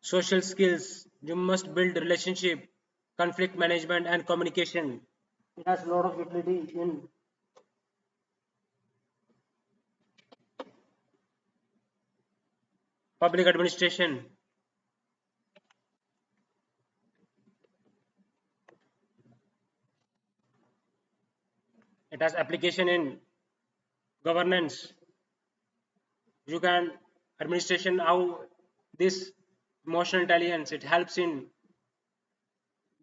[SPEAKER 1] Social skills, you must build relationship, conflict management and communication. It has a lot of utility in public administration. It has application in governance. You can administration how this emotional intelligence it helps in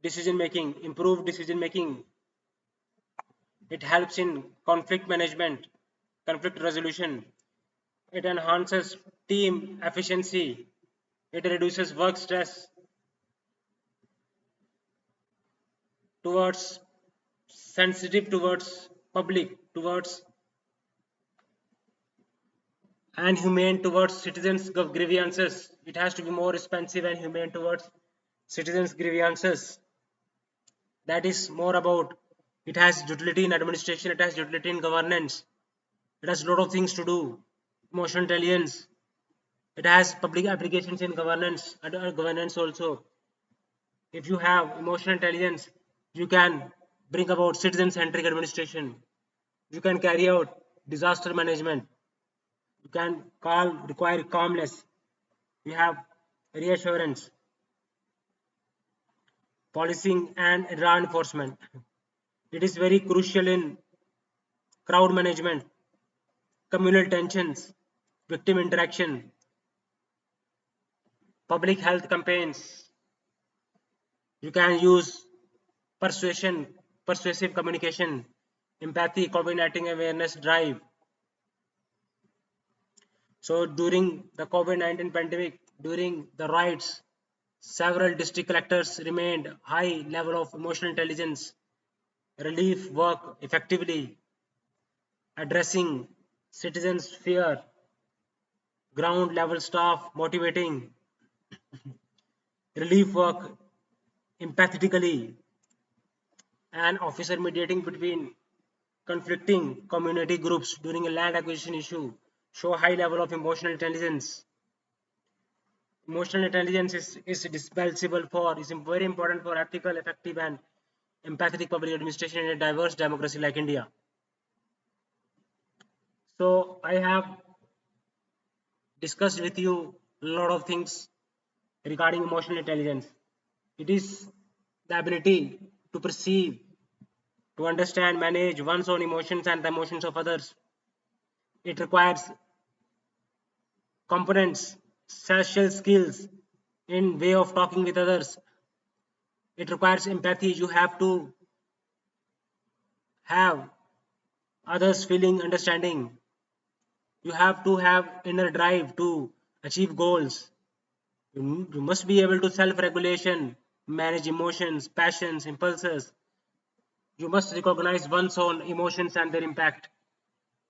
[SPEAKER 1] decision making, improve decision making. It helps in conflict management, conflict resolution. It enhances team efficiency. It reduces work stress towards sensitive towards public towards and humane towards citizens grievances. It has to be more responsive and humane towards citizens grievances. That is more about it has utility in administration, it has utility in governance, it has a lot of things to do. Emotional intelligence, it has public applications in governance and governance also. If you have emotional intelligence, you can bring about citizen centric administration, you can carry out disaster management, you can require calmness, you have reassurance, policing and law enforcement. It is very crucial in crowd management, communal tensions, victim interaction, public health campaigns. You can use persuasion, persuasive communication, empathy, coordinating awareness drive. So during the COVID-19 pandemic, during the riots, several district collectors remained high level of emotional intelligence, relief work effectively, addressing citizens' fear, ground level staff motivating, relief work empathetically, and officer mediating between conflicting community groups during a land acquisition issue show high level of emotional intelligence. Emotional intelligence is dispensable for is very important for ethical, effective, and empathetic public administration in a diverse democracy like India. So I have discussed with you a lot of things regarding emotional intelligence. It is the ability to perceive, to understand, manage one's own emotions and the emotions of others. It requires components, social skills in way of talking with others. It requires empathy. You have to have others feeling understanding. You have to have inner drive to achieve goals. You must be able to self-regulation, manage emotions, passions, impulses. You must recognize one's own emotions and their impact.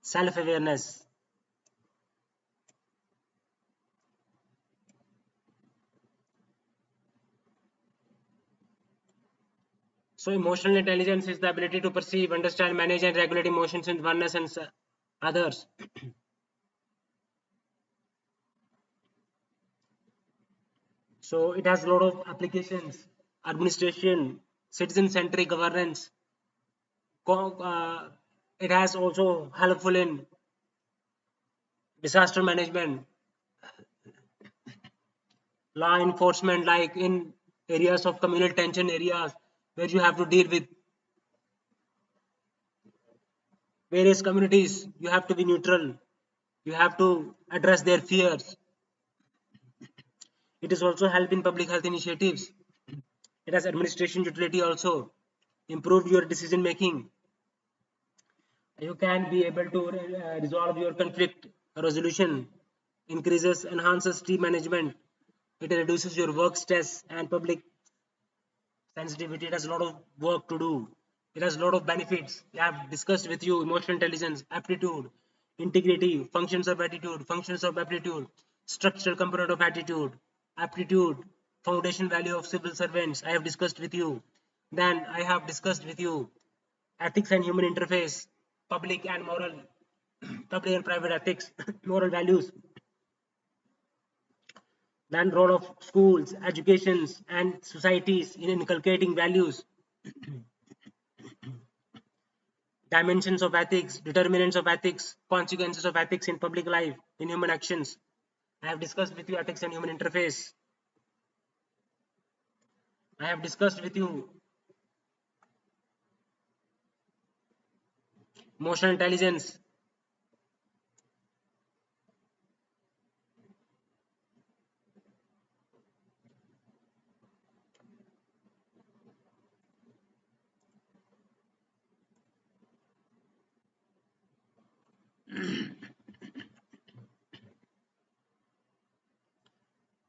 [SPEAKER 1] Self-awareness. So emotional intelligence is the ability to perceive, understand, manage and regulate emotions in oneness and others. So it has a lot of applications, administration, citizen-centric governance. It has also helpful in disaster management, law enforcement, like in areas of communal tension areas where you have to deal with various communities. You have to be neutral. You have to address their fears. It is also help in public health initiatives. It has administration utility also. Improve your decision making. You can be able to resolve your conflict resolution. Increases, enhances team management. It reduces your work stress and public sensitivity. It has a lot of work to do. It has a lot of benefits. I have discussed with you emotional intelligence, aptitude, integrity, functions of attitude, functions of aptitude, structural component of attitude, aptitude, foundation value of civil servants. I have discussed with you. Then I have discussed with you ethics and human interface, public and moral, public and private ethics, moral values. Then role of schools, educations, and societies in inculcating values, dimensions of ethics, determinants of ethics, consequences of ethics in public life, in human actions. I have discussed with you ethics and human interface. I have discussed with you emotional intelligence.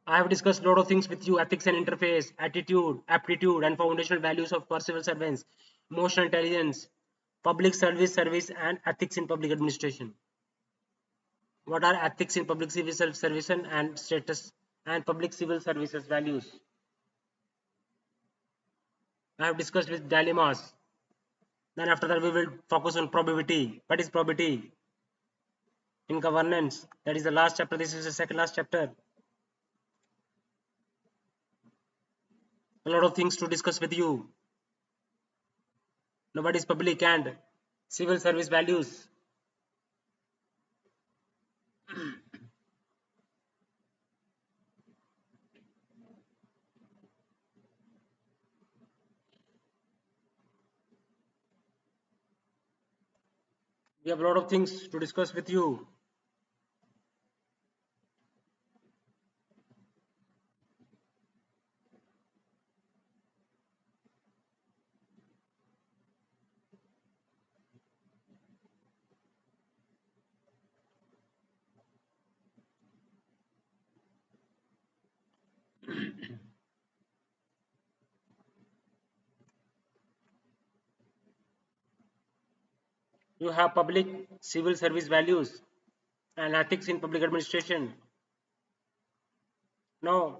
[SPEAKER 1] I have discussed a lot of things with you ethics and interface, attitude, aptitude, and foundational values of civil servants, emotional intelligence, public service, and ethics in public administration. What are ethics in public civil service and status and public civil services values? I have discussed with dilemmas. Then after that we will focus on probability. What is probability in governance? That is the last chapter. This is the second last chapter. A lot of things to discuss with you. Now what is public and civil service values? We have a lot of things to discuss with you. You have public civil service values and ethics in public administration. Now,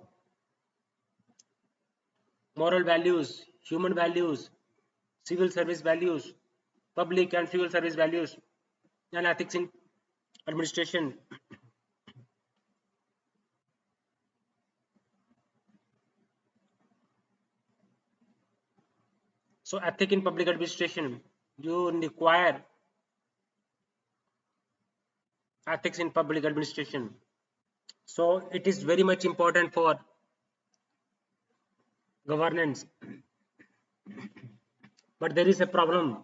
[SPEAKER 1] moral values, human values, civil service values, public and civil service values, and ethics in administration. So ethic in public administration, you require ethics in public administration. So it is very much important for governance. But there is a problem.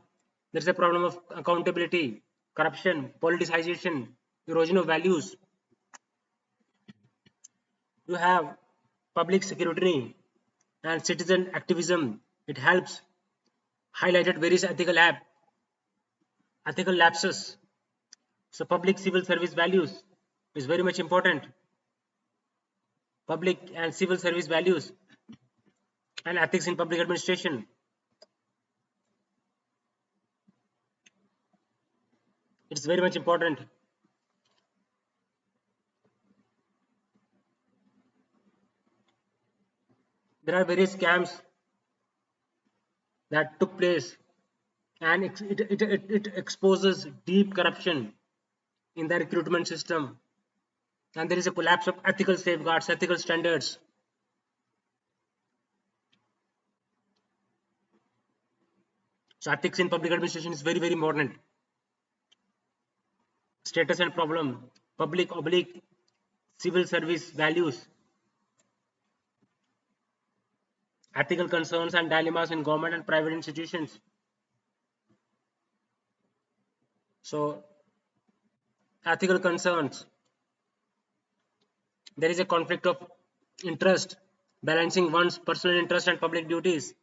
[SPEAKER 1] There is a problem of accountability, corruption, politicization, erosion of values. You have public security and citizen activism. It helps highlighted various ethical lapses. So public civil service values is very much important. Public and civil service values and ethics in public administration. It's very much important. There are various scams that took place, and it exposes deep corruption in the recruitment system, and there is a collapse of ethical safeguards, ethical standards. So ethics in public administration is very important. Status and problem, public oblique civil service values, ethical concerns and dilemmas in government and private institutions. So ethical concerns, there is a conflict of interest, balancing one's personal interest and public duties.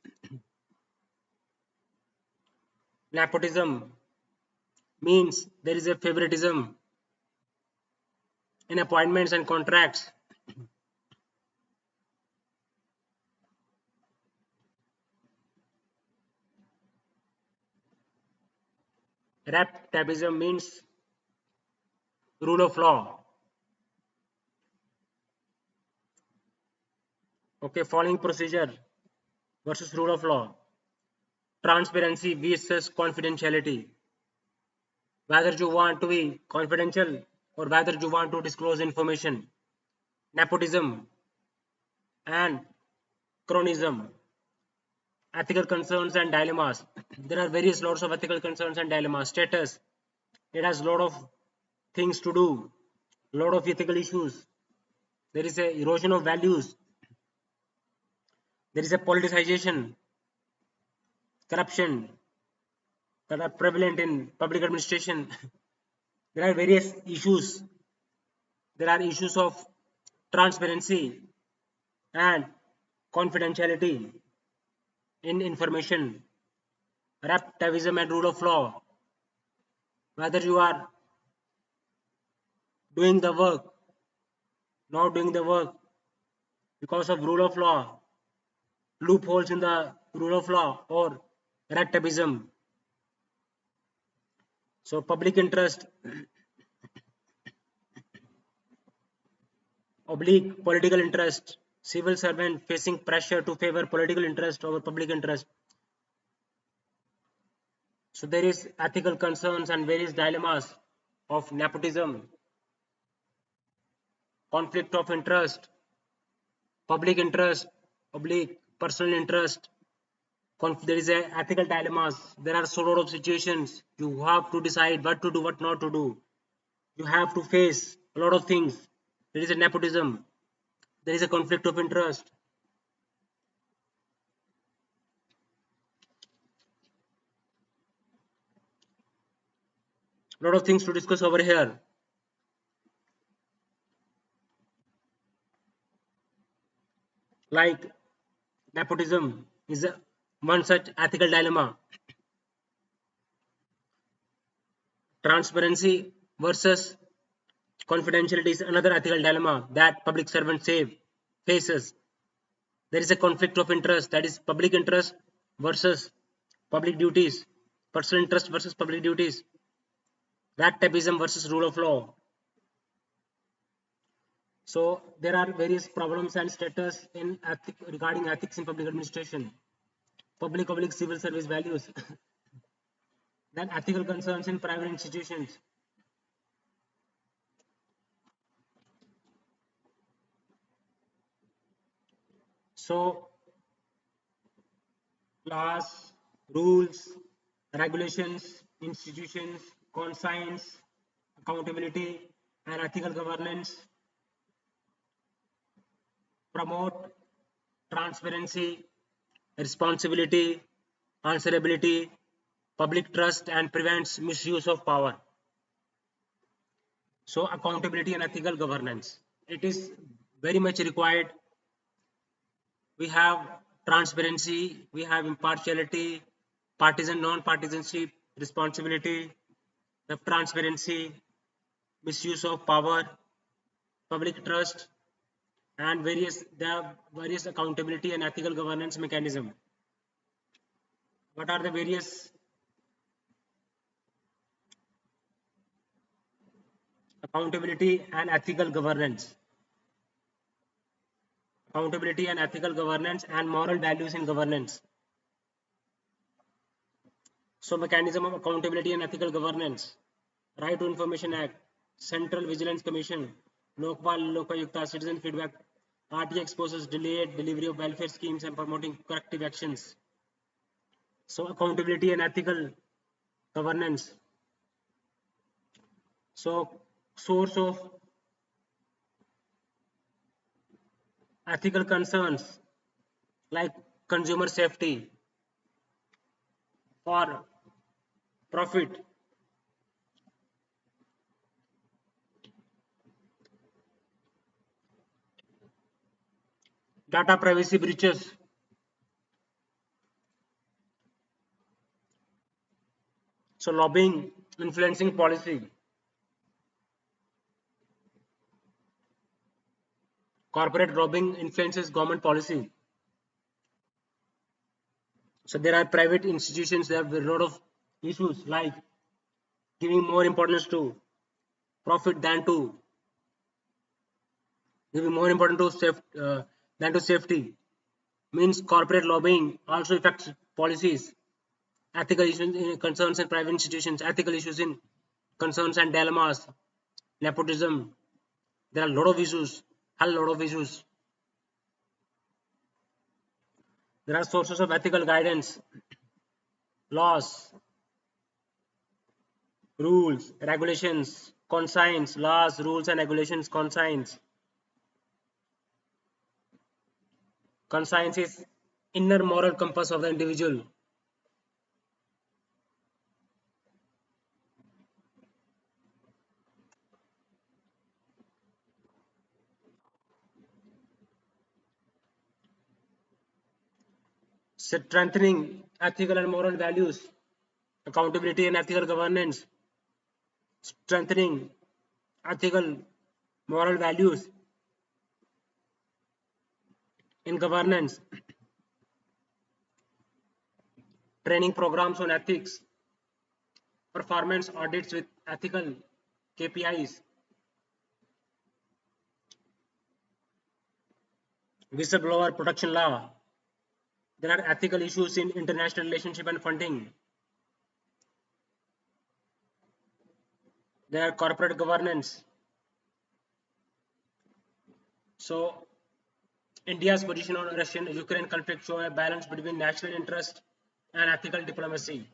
[SPEAKER 1] Nepotism means there is a favoritism in appointments and contracts. Reptabism means rule of law. Okay, following procedure versus rule of law. Transparency versus confidentiality. Whether you want to be confidential or whether you want to disclose information. Nepotism and chronism. Ethical concerns and dilemmas. There are various lots of ethical concerns and dilemmas. Status. It has a lot of things to do, lot of ethical issues. There is a erosion of values. There is a politicization, corruption that are prevalent in public administration. There are various issues. There are issues of transparency and confidentiality in information, reptivism and rule of law. Whether you are doing the work, not doing the work because of rule of law, loopholes in the rule of law, or reptivism. So public interest oblique political interest, civil servant facing pressure to favor political interest over public interest. So there is ethical concerns and various dilemmas of nepotism, conflict of interest, public interest, oblique personal interest. There is a ethical dilemmas. There are so lot of situations. You have to decide what to do, what not to do. You have to face a lot of things. There is a nepotism. There is a conflict of interest. A lot of things to discuss over here. Like nepotism is one such ethical dilemma. Transparency versus confidentiality is another ethical dilemma that public servants faces. There is a conflict of interest, that is public interest versus public duties, personal interest versus public duties, ragtipism versus rule of law. So there are various problems and status in regarding ethics in public administration, public civil service values, then ethical concerns in private institutions. So class rules, regulations, institutions, conscience, accountability, and ethical governance promote transparency, responsibility, answerability, public trust, and prevents misuse of power. So, accountability and ethical governance. It is very much required. We have transparency, we have impartiality, partisan, non-partisanship, responsibility, we have transparency, misuse of power, public trust, and various accountability and ethical governance mechanism. What are the various accountability and ethical governance? Accountability and ethical governance and moral values in governance. So, mechanism of accountability and ethical governance. Right to Information Act, Central Vigilance Commission, Lokpal Lokayukta, Citizen Feedback, RT exposes delayed delivery of welfare schemes and promoting corrective actions. So, accountability and ethical governance. So, source of ethical concerns like consumer safety for profit, data privacy breaches, so lobbying influencing policy, corporate lobbying influences government policy. So there are private institutions, there are a lot of issues like giving more importance to profit giving more importance to than to safety. Means corporate lobbying also affects policies, ethical issues in concerns in private institutions, ethical issues in concerns and dilemmas, nepotism. There are a lot of issues, a lot of issues. There are sources of ethical guidance, laws, rules, regulations, conscience, laws, rules, and regulations, conscience. Conscience is inner moral compass of the individual. Strengthening ethical and moral values, accountability and ethical governance, strengthening ethical moral values in governance, training programs on ethics, performance audits with ethical KPIs, whistleblower protection law. There are ethical issues in international relationship and funding. There are corporate governance. So India's position on Russian-Ukraine conflict show a balance between national interest and ethical diplomacy.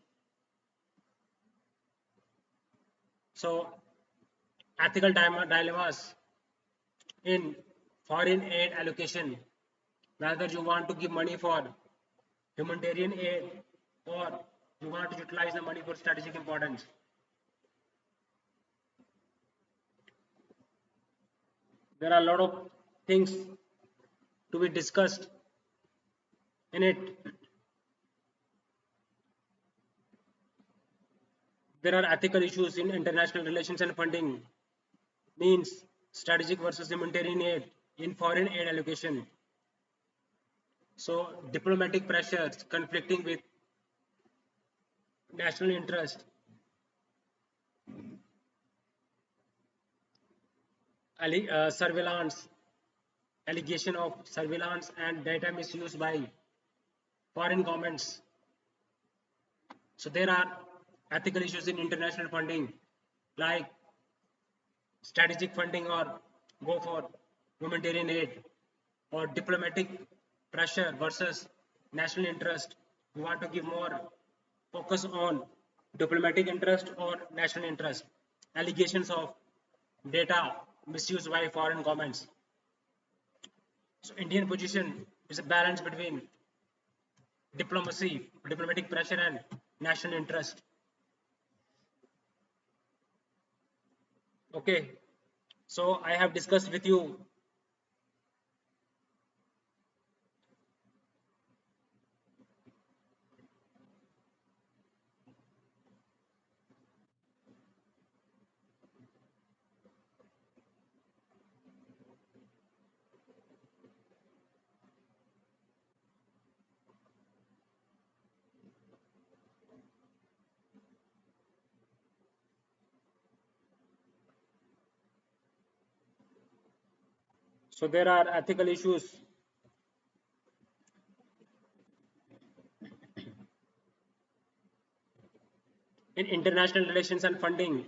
[SPEAKER 1] So ethical dilemmas in foreign aid allocation, whether you want to give money for humanitarian aid or you want to utilize the money for strategic importance. There are a lot of things to be discussed in it. There are ethical issues in international relations and funding, means strategic versus humanitarian aid in foreign aid allocation. So diplomatic pressures conflicting with national interest, surveillance, allegation of surveillance and data misuse by foreign governments. So there are ethical issues in international funding like strategic funding or go for humanitarian aid, or diplomatic pressure versus national interest. We want to give more focus on diplomatic interest or national interest, allegations of data misuse by foreign governments. So Indian position is a balance between diplomacy, diplomatic pressure and national interest. Okay, so I have discussed with you. So there are ethical issues in international relations and funding.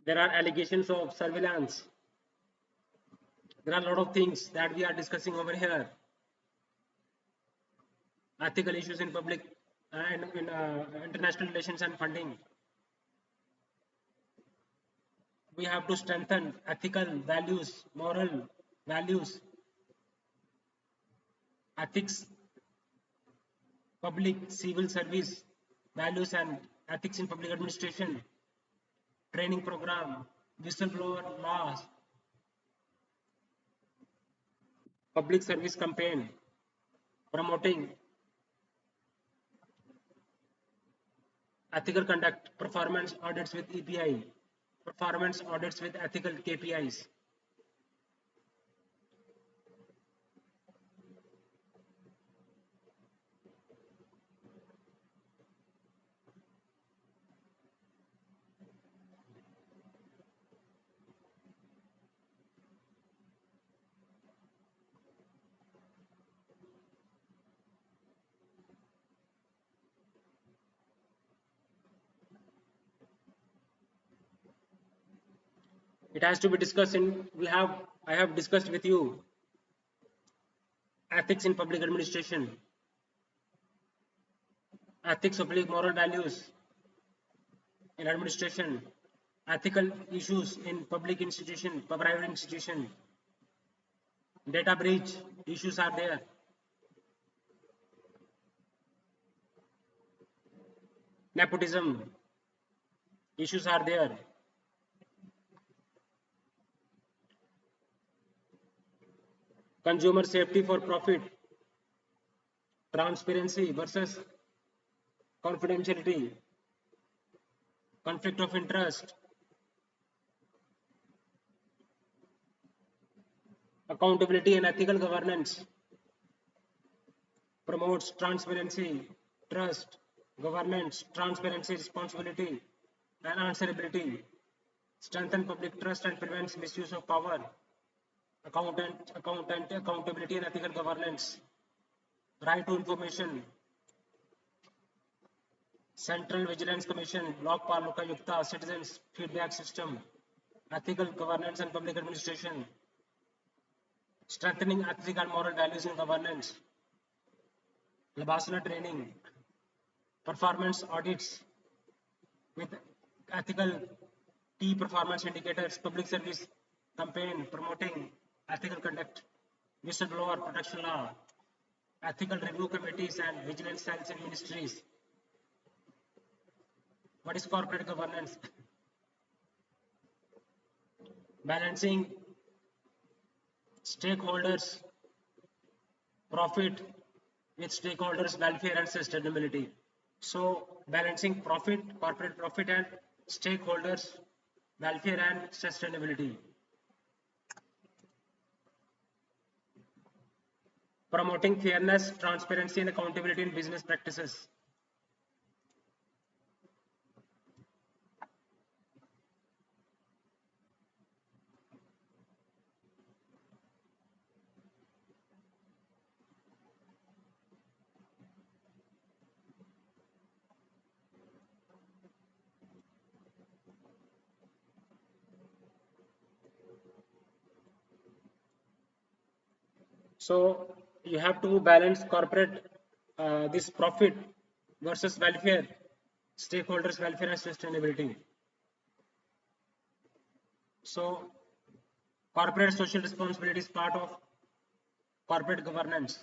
[SPEAKER 1] There are allegations of surveillance. There are a lot of things that we are discussing over here. Ethical issues in public and in international relations and funding. We have to strengthen ethical values, moral values, ethics, public civil service values and ethics in public administration, training program, whistleblower laws, public service campaign, promoting ethical conduct, performance audits with EPI, performance audits with ethical KPIs. It has to be discussed in, I have discussed with you ethics in public administration, ethics of public moral values in administration, ethical issues in public institution, private institution, data breach issues are there. Nepotism issues are there. Consumer safety for profit, transparency versus confidentiality, conflict of interest, accountability and ethical governance, promotes transparency, trust, governance, transparency, responsibility, and answerability, strengthen public trust and prevents misuse of power, accountability and ethical governance, right to information, Central Vigilance Commission, Lokpal Lokayukta, Citizens Feedback System, ethical governance and public administration, strengthening ethical and moral values in governance, Labasana training, performance audits with ethical key performance indicators, public service campaign promoting ethical conduct, whistleblower protection law, ethical review committees and vigilance cells in ministries. What is corporate governance? Balancing stakeholders' profit with stakeholders' welfare and sustainability. So, balancing profit, corporate profit, and stakeholders' welfare and sustainability. Promoting fairness, transparency, and accountability in business practices. So you have to balance corporate this profit versus welfare, stakeholders' welfare and sustainability. So corporate social responsibility is part of corporate governance.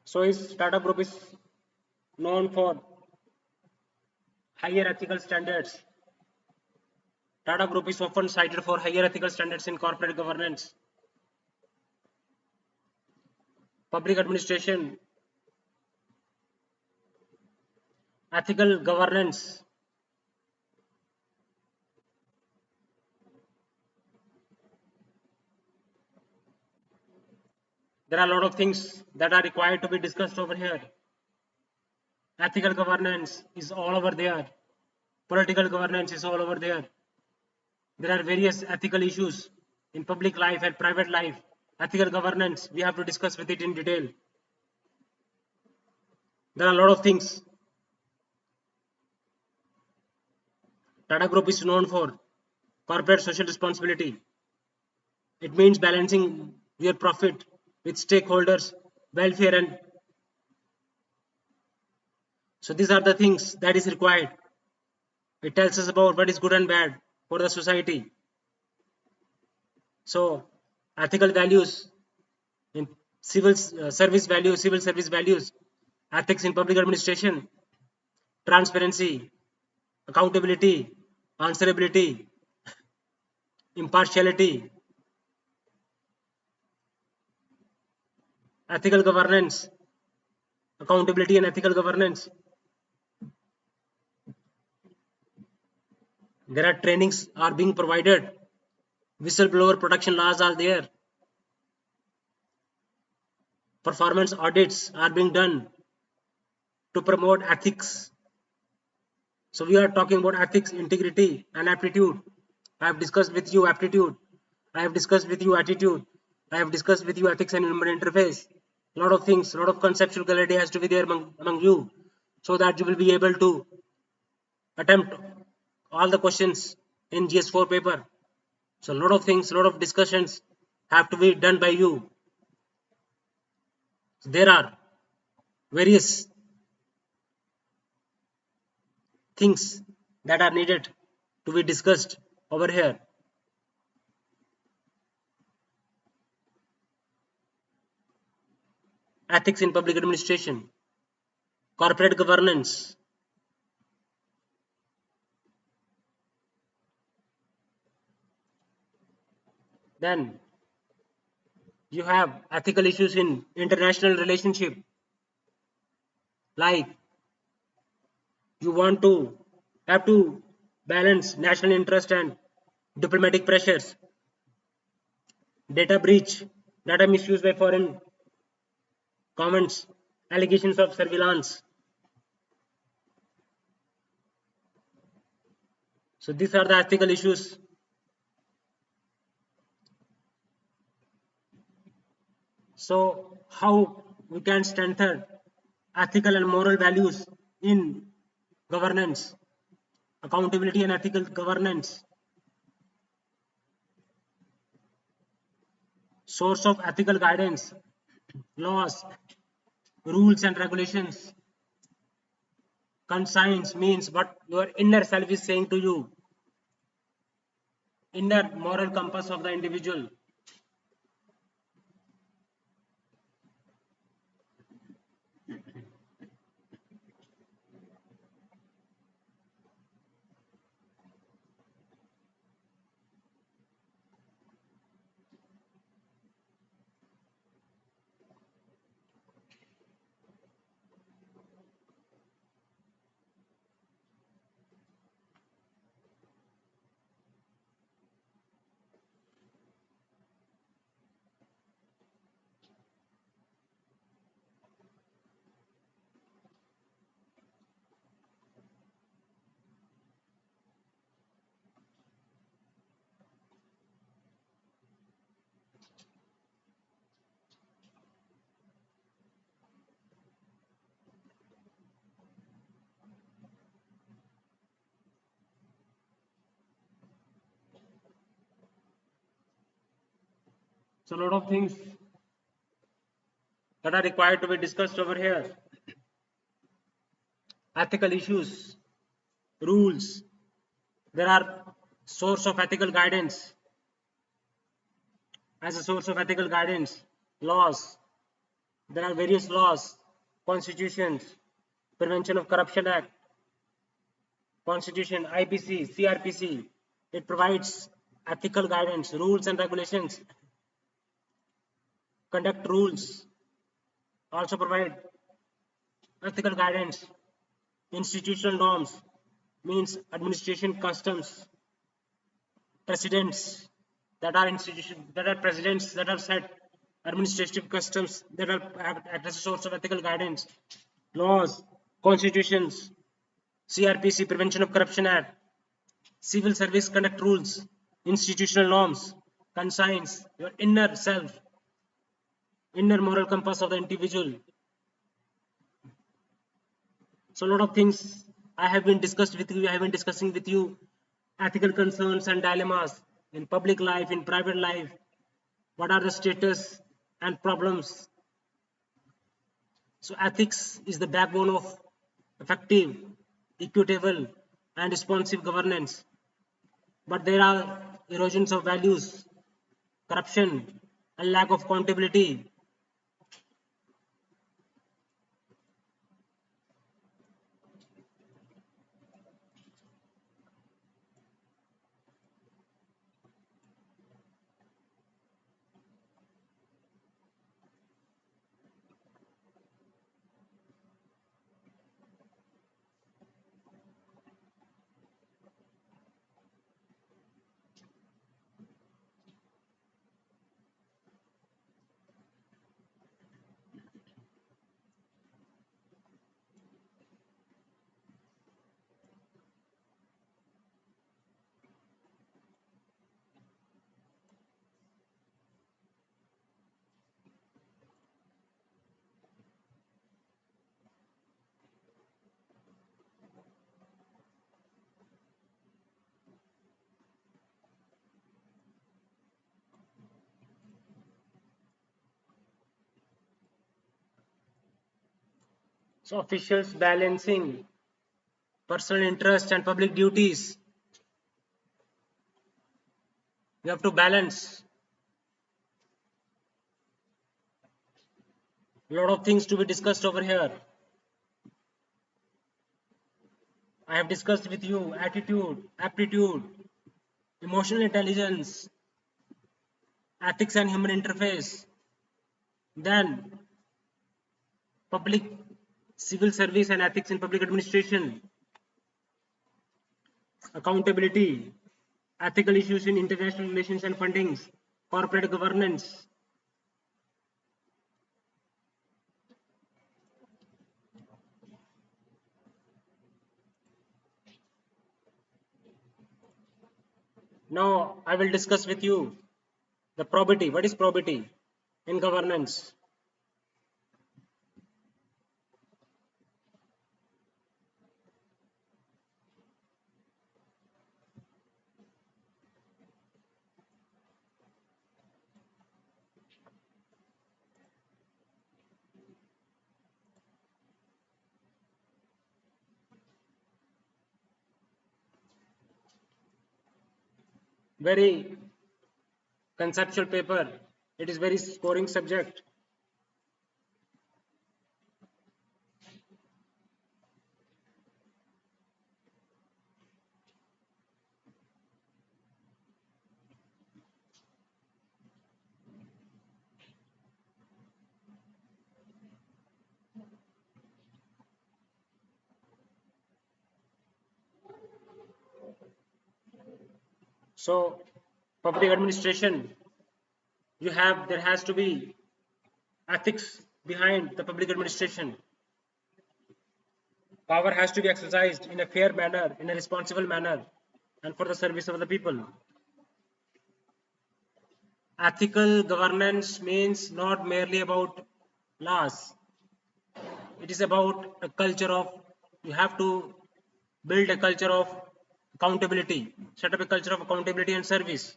[SPEAKER 1] So is Tata Group is known for higher ethical standards. Tata Group is often cited for higher ethical standards in corporate governance, public administration, ethical governance. There are a lot of things that are required to be discussed over here. Ethical governance is all over there. Political governance is all over there. There are various ethical issues in public life and private life. Ethical governance, we have to discuss with it in detail. There are a lot of things. Tata Group is known for corporate social responsibility. It means balancing your profit with stakeholders, welfare, and so these are the things that is required. It tells us about what is good and bad for the society. So ethical values in civil service values, civil service values, ethics in public administration, transparency, accountability, answerability, impartiality, ethical governance, accountability and ethical governance. There are trainings are being provided. Whistleblower protection laws are there. Performance audits are being done to promote ethics. So we are talking about ethics, integrity, and aptitude. I have discussed with you aptitude. I have discussed with you attitude. I have discussed with you ethics and human interface. A lot of things, a lot of conceptual clarity has to be there among you, so that you will be able to attempt all the questions in GS4 paper. So a lot of things, a lot of discussions have to be done by you. So there are various things that are needed to be discussed over here. Ethics in public administration, corporate governance, then you have ethical issues in international relationship, like you want to have to balance national interest and diplomatic pressures, data breach, data misuse by foreign governments, allegations of surveillance. So these are the ethical issues. So how we can strengthen ethical and moral values in governance, accountability and ethical governance, source of ethical guidance, laws, rules and regulations. Conscience means what your inner self is saying to you, inner moral compass of the individual. So a lot of things that are required to be discussed over here. Ethical issues, rules. There are source of ethical guidance. As a source of ethical guidance, laws. There are various laws, constitutions, Prevention of Corruption Act, Constitution, IPC, CRPC. It provides ethical guidance, rules and regulations. Conduct rules also provide ethical guidance. Institutional norms means administration customs, precedents that are presidents that are set, administrative customs that are act as a source of ethical guidance, laws, constitutions, CRPC, Prevention of Corruption Act, civil service conduct rules, institutional norms, conscience, your inner self, inner moral compass of the individual. So a lot of things I have been discussed with you. I have been discussing with you ethical concerns and dilemmas in public life, in private life. What are the status and problems? So ethics is the backbone of effective, equitable, and responsive governance. But there are erosions of values, corruption, and lack of accountability. So officials balancing personal interest and public duties. You have to balance a lot of things to be discussed over here. I have discussed with you attitude, aptitude, emotional intelligence, ethics and human interface, then public civil service and ethics in public administration, accountability, ethical issues in international relations and fundings, corporate governance. Now I will discuss with you the probity. What is probity in governance? Very conceptual paper. It is very scoring subject. So public administration, there has to be ethics behind the public administration. Power has to be exercised in a fair manner, in a responsible manner, and for the service of the people. Ethical governance means not merely about laws. It is about a culture of, you have to build a culture of accountability, set up a culture of accountability and service.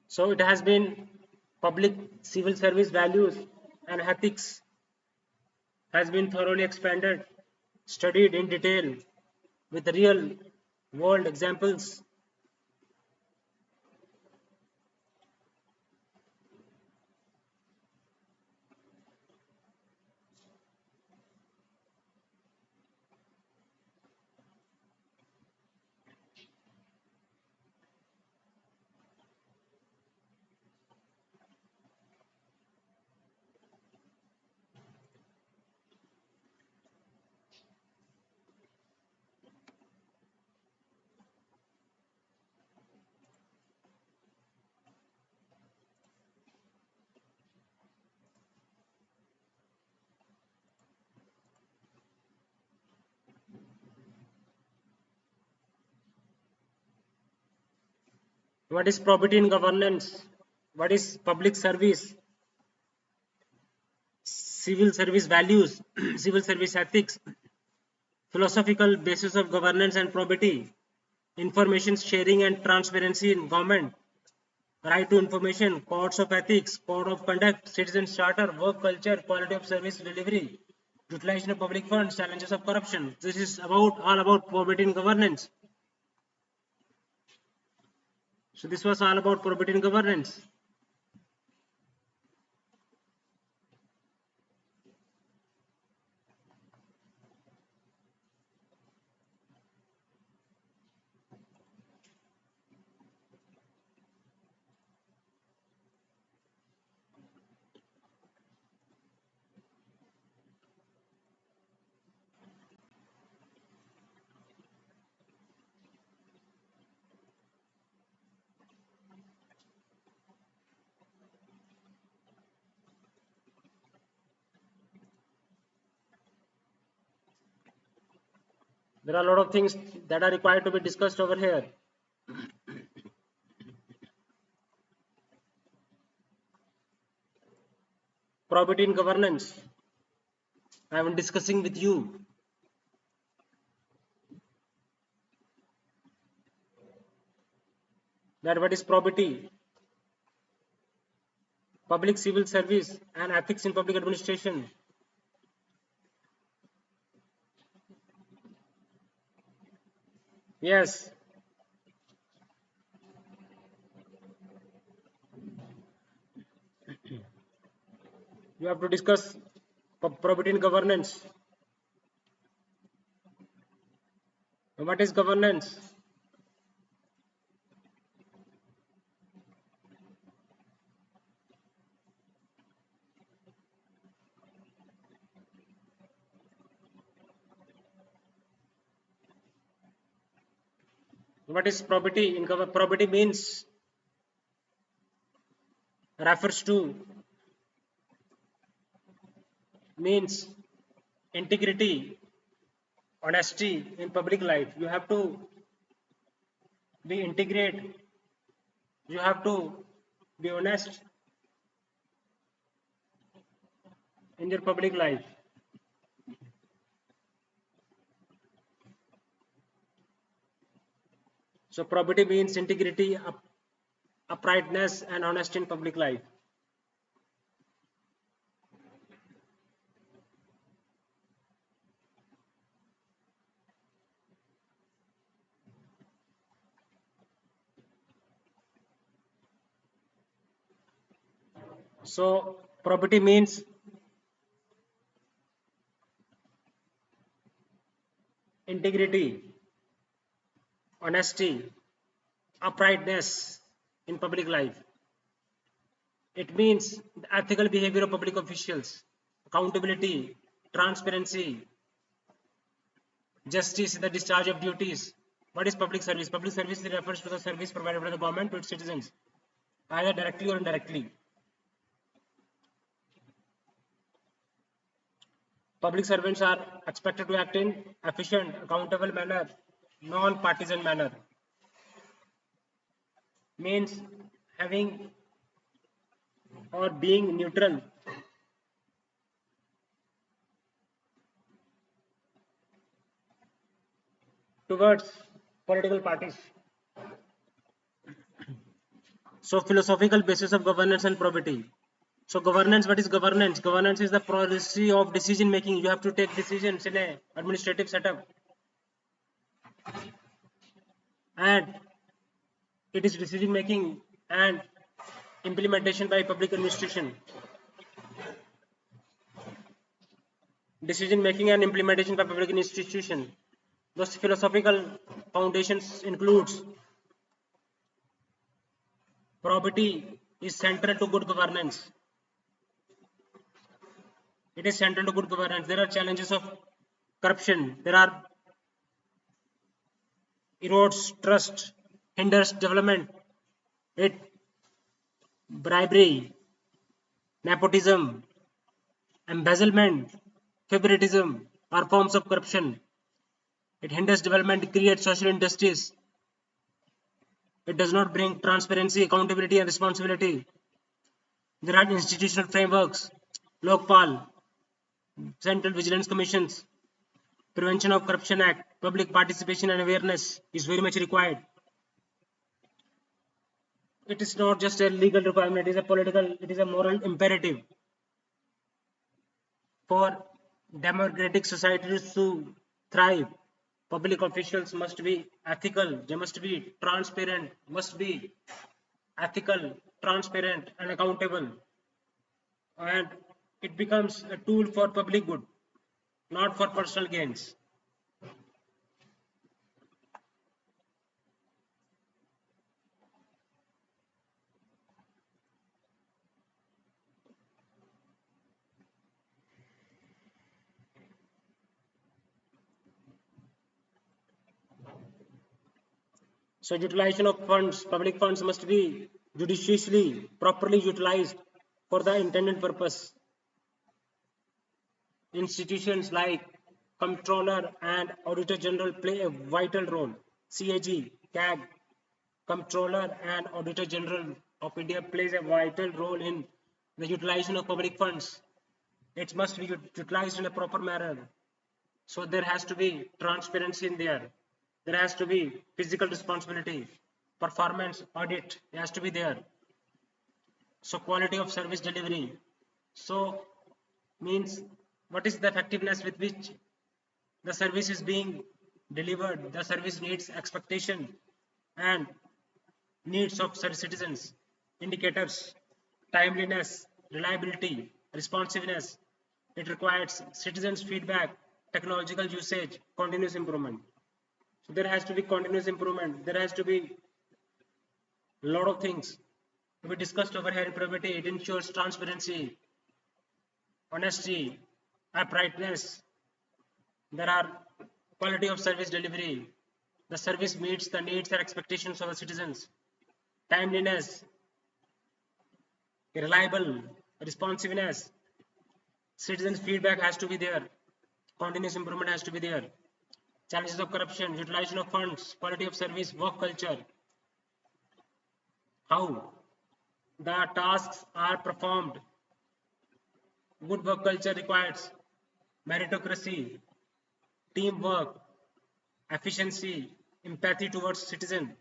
[SPEAKER 1] So it has been public civil service values and ethics has been thoroughly expanded, studied in detail with real world examples. What is probity in governance? What is public service? Civil service values, civil service ethics, philosophical basis of governance and probity, information sharing and transparency in government, right to information, codes of ethics, code of conduct, citizens charter, work culture, quality of service delivery, utilization of public funds, challenges of corruption. This is about all about probity in governance. So this was all about probity in governance. There are a lot of things that are required to be discussed over here. Probity in governance. I am discussing with you. That what is probity, public civil service, and ethics in public administration. Yes, you have to discuss probity in governance. What is governance? What is probity? In probity refers to means integrity, honesty in public life. You have to be integrate. You have to be honest in your public life. So probity means integrity, uprightness, and honesty in public life. So probity means integrity, honesty, uprightness in public life. It means the ethical behavior of public officials, accountability, transparency, justice in the discharge of duties. What is public service? Public service refers to the service provided by the government to its citizens, either directly or indirectly. Public servants are expected to act in efficient, accountable manner, non-partisan manner. Means having or being neutral. towards political parties. So philosophical basis of governance and probity. So governance, what is governance? Governance is the process of decision making. You have to take decisions in a administrative setup, and it is decision making and implementation by public administration. Decision making and implementation by public institution. Those philosophical foundations includes probity is central to good governance. It is central to good governance. There are challenges of corruption. There are erodes trust, hinders development. It bribery, nepotism, embezzlement, favoritism are forms of corruption. It hinders development, creates social injustice. It does not bring transparency, accountability, and responsibility. There are institutional frameworks, Lokpal, Central Vigilance Commissions, Prevention of Corruption Act, public participation and awareness is very much required. It is not just a legal requirement, it is a political, it is a moral imperative for democratic societies to thrive. Public officials must be ethical, they must be transparent, must be ethical, transparent, and accountable. And it becomes a tool for public good, not for personal gains. So utilization of funds, public funds must be judiciously, properly utilized for the intended purpose. Institutions like Comptroller and Auditor General play a vital role. CAG, CAG, Comptroller and Auditor General of India plays a vital role in the utilization of public funds. It must be utilized in a proper manner. So there has to be transparency in there. There has to be physical responsibility. Performance audit has to be there. So quality of service delivery. So means what is the effectiveness with which the service is being delivered. The service needs expectation and needs of citizens. Indicators, timeliness, reliability, responsiveness. It requires citizens' feedback, technological usage, continuous improvement. So there has to be continuous improvement. There has to be a lot of things to be discussed over here in probity. It ensures transparency, honesty, uprightness. There are quality of service delivery. The service meets the needs and expectations of the citizens. Timeliness, reliable, responsiveness. Citizens' feedback has to be there. Continuous improvement has to be there. Challenges of corruption, utilization of funds, quality of service, work culture. How the tasks are performed. Good work culture requires meritocracy, teamwork, efficiency, empathy towards citizen.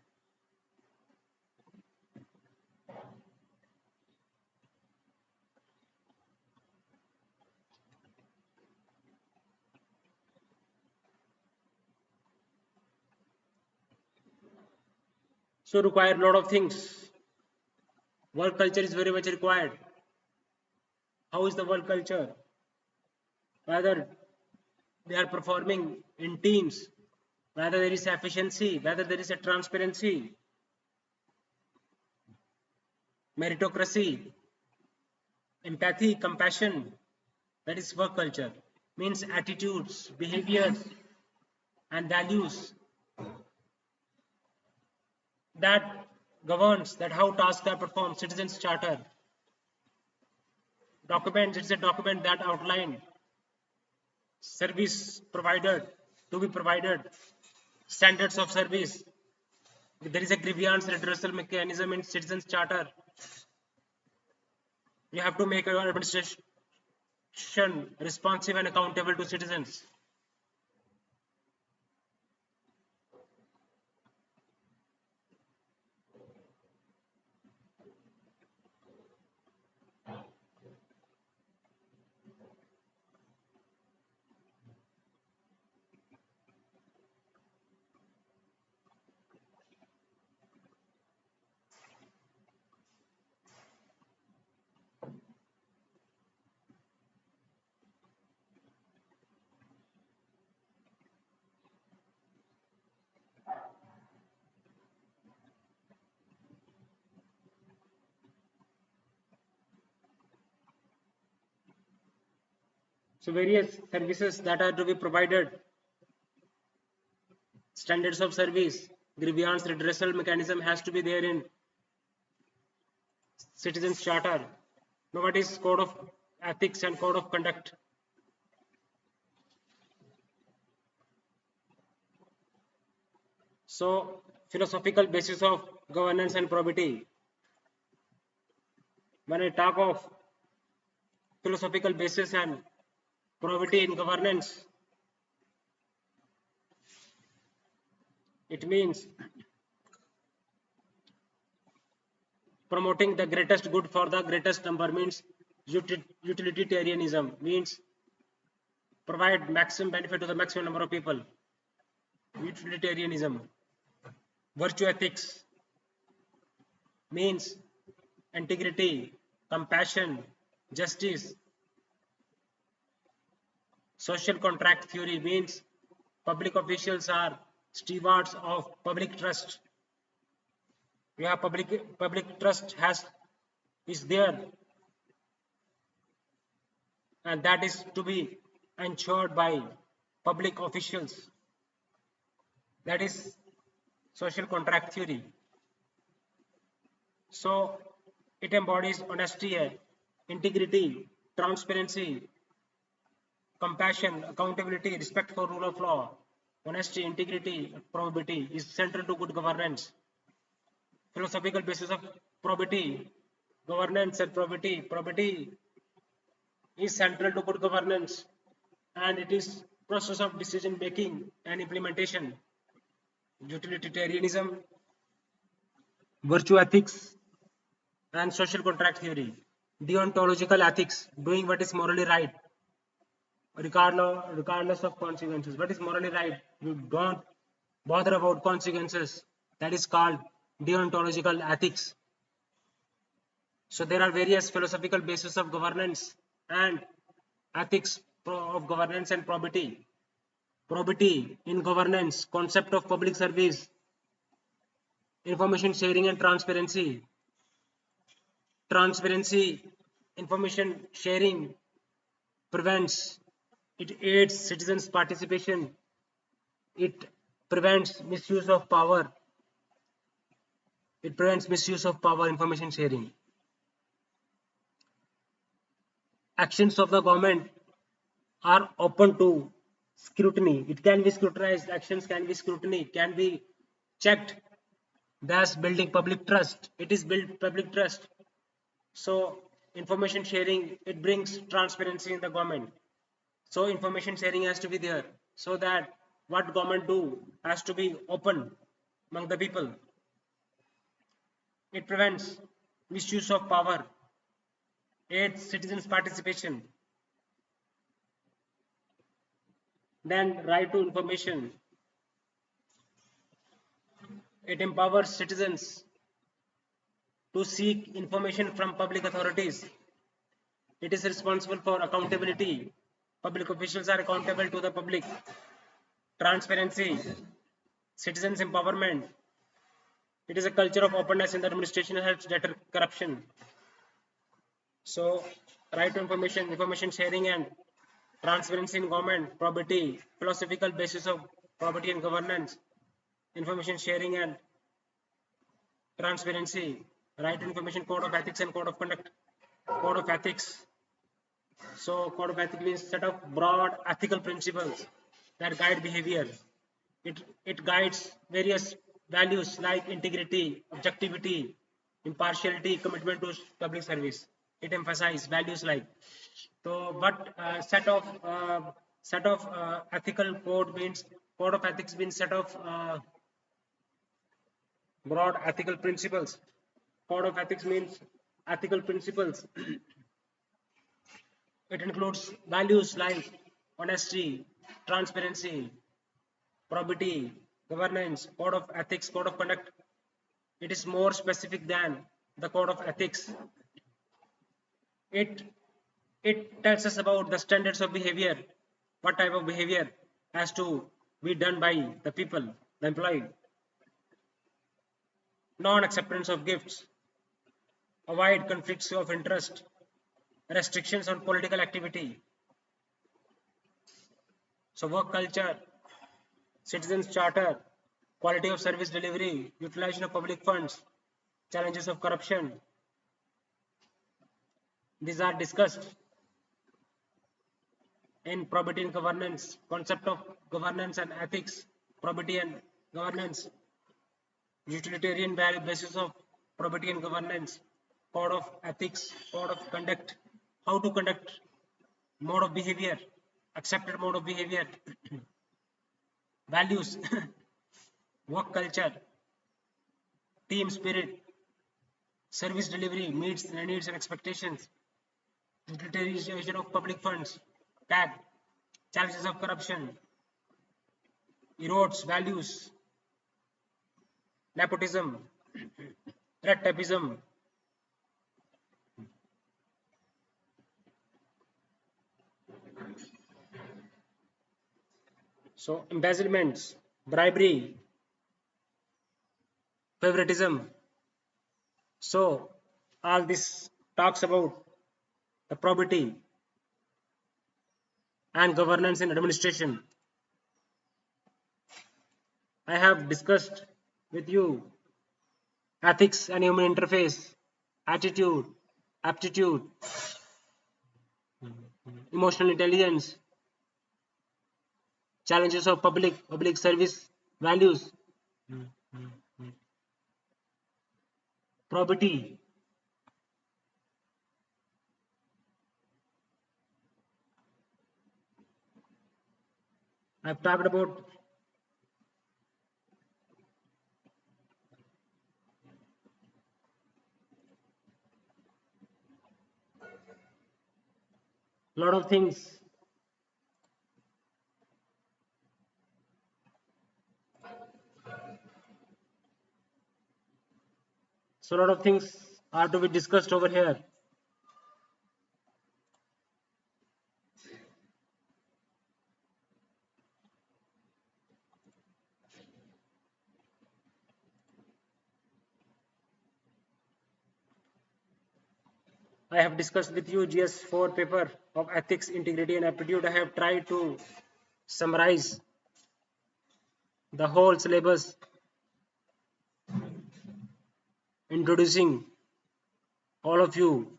[SPEAKER 1] So require a lot of things. Work culture is very much required. How is the work culture? Whether they are performing in teams, whether there is efficiency, whether there is a transparency, meritocracy, empathy, compassion. That is work culture. Means attitudes, behaviors, and values that governs that how tasks are performed. Citizens Charter document. It's a document that outline service provided to be provided, standards of service. There is a grievance redressal mechanism in Citizens Charter. You have to make your administration responsive and accountable to citizens. So various services that are to be provided, standards of service, grievance redressal mechanism has to be there in citizens charter. Now what is code of ethics and code of conduct? So philosophical basis of governance and probity. When I talk of philosophical basis and probity in governance, it means promoting the greatest good for the greatest number, means utilitarianism, means provide maximum benefit to the maximum number of people. Utilitarianism. Virtue ethics means integrity, compassion, justice. Social contract theory means public officials are stewards of public trust. Yeah, public trust is there, and that is to be ensured by public officials. That is social contract theory. So it embodies honesty, integrity, transparency, compassion, accountability, respect for rule of law. Honesty, integrity, probity is central to good governance. Philosophical basis of probity, governance and probity. Probity is central to good governance, and it is process of decision making and implementation. Utilitarianism, virtue ethics, and social contract theory. Deontological ethics, doing what is morally right, regardless of consequences. What is morally right? You don't bother about consequences. That is called deontological ethics. So there are various philosophical bases of governance and ethics of governance and probity. Probity in governance, concept of public service, information sharing and transparency. Transparency, information sharing prevents, it aids citizens' participation, it prevents misuse of power, information sharing. Actions of the government are open to scrutiny. It can be scrutinized, actions can be scrutiny, can be checked, thus building public trust. It is build public trust. So information sharing, it brings transparency in the government. So information sharing has to be there, so that what government do has to be open among the people. It prevents misuse of power, aids citizens participation. Then right to information, it empowers citizens to seek information from public authorities. It is responsible for accountability. Public officials are accountable to the public. Transparency, citizens empowerment. It is a culture of openness in the administration and helps deter corruption. So right to information, information sharing and transparency in government, probity, philosophical basis of probity and governance, information sharing and transparency, right to information, code of ethics and code of conduct. Code of ethics. So code of ethics means set of broad ethical principles that guide behavior. It guides various values like integrity, objectivity, impartiality, commitment to public service. It emphasizes values like. So what set of ethical code means, code of ethics means set of broad ethical principles. Code of ethics means ethical principles. It includes values like honesty, transparency, probity, governance, code of ethics, code of conduct. It is more specific than the code of ethics. It it tells us about the standards of behavior, what type of behavior has to be done by the people, the employee. Non-acceptance of gifts, avoid conflicts of interest, restrictions on political activity, So work culture, citizens charter, quality of service delivery, utilization of public funds, challenges of corruption. These are discussed in probity and governance, concept of governance and ethics, probity and governance, utilitarian value basis of probity and governance, code of ethics, code of conduct, how to conduct, mode of behavior, accepted mode of behavior, values, work culture, team spirit, service delivery meets the needs and expectations, utilization of public funds, tag, challenges of corruption, erodes values, nepotism, red tapeism. So embezzlements, bribery, favoritism. So all this talks about the probity and governance in administration. I have discussed with you ethics and human interface, attitude, aptitude, emotional intelligence, challenges of public service values, probity. I've talked about a lot of things. So a lot of things are to be discussed over here. I have discussed with you GS4 paper of ethics, integrity and aptitude. I have tried to summarize the whole syllabus, introducing all of you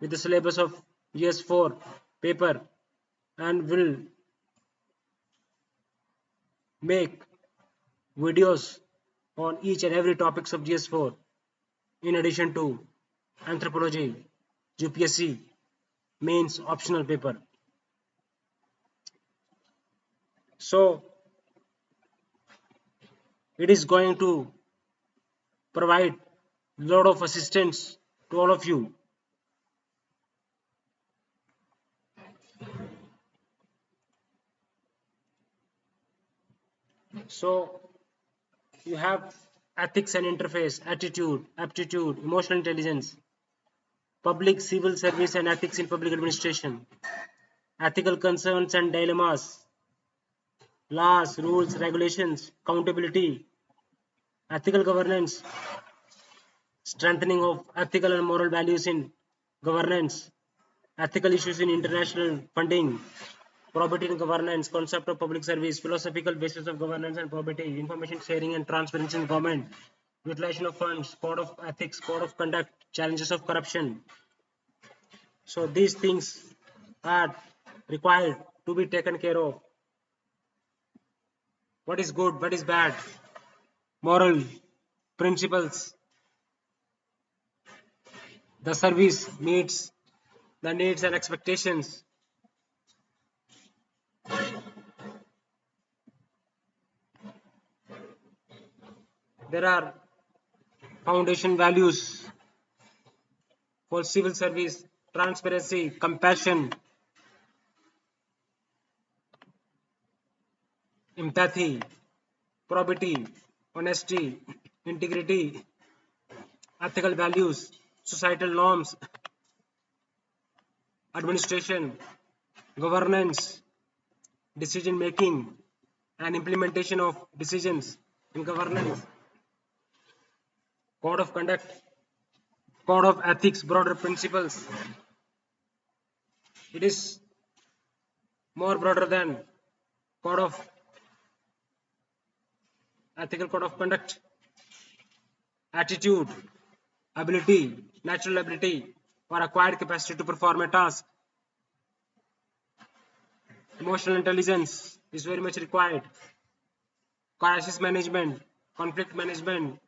[SPEAKER 1] with the syllabus of GS4 paper, and will make videos on each and every topics of GS4 in addition to anthropology, UPSC mains optional paper. So it is going to provide lot of assistance to all of you. So you have ethics and interface, attitude, aptitude, emotional intelligence, public civil service and ethics in public administration, ethical concerns and dilemmas, laws, rules, regulations, accountability, ethical governance, strengthening of ethical and moral values in governance, ethical issues in international funding, probity and governance, concept of public service, philosophical basis of governance and probity, information sharing and transparency in government, utilization of funds, code of ethics, code of conduct, challenges of corruption. So these things are required to be taken care of. What is good, what is bad, moral principles, the service meets the needs and expectations. There are foundation values for civil service, transparency, compassion, empathy, probity, honesty, integrity, ethical values, societal norms, administration, governance, decision making, and implementation of decisions in governance, code of conduct, code of ethics, broader principles. It is more broader than code of ethical code of conduct, attitude, ability, natural ability, or acquired capacity to perform a task. Emotional intelligence is very much required. Crisis management, conflict management,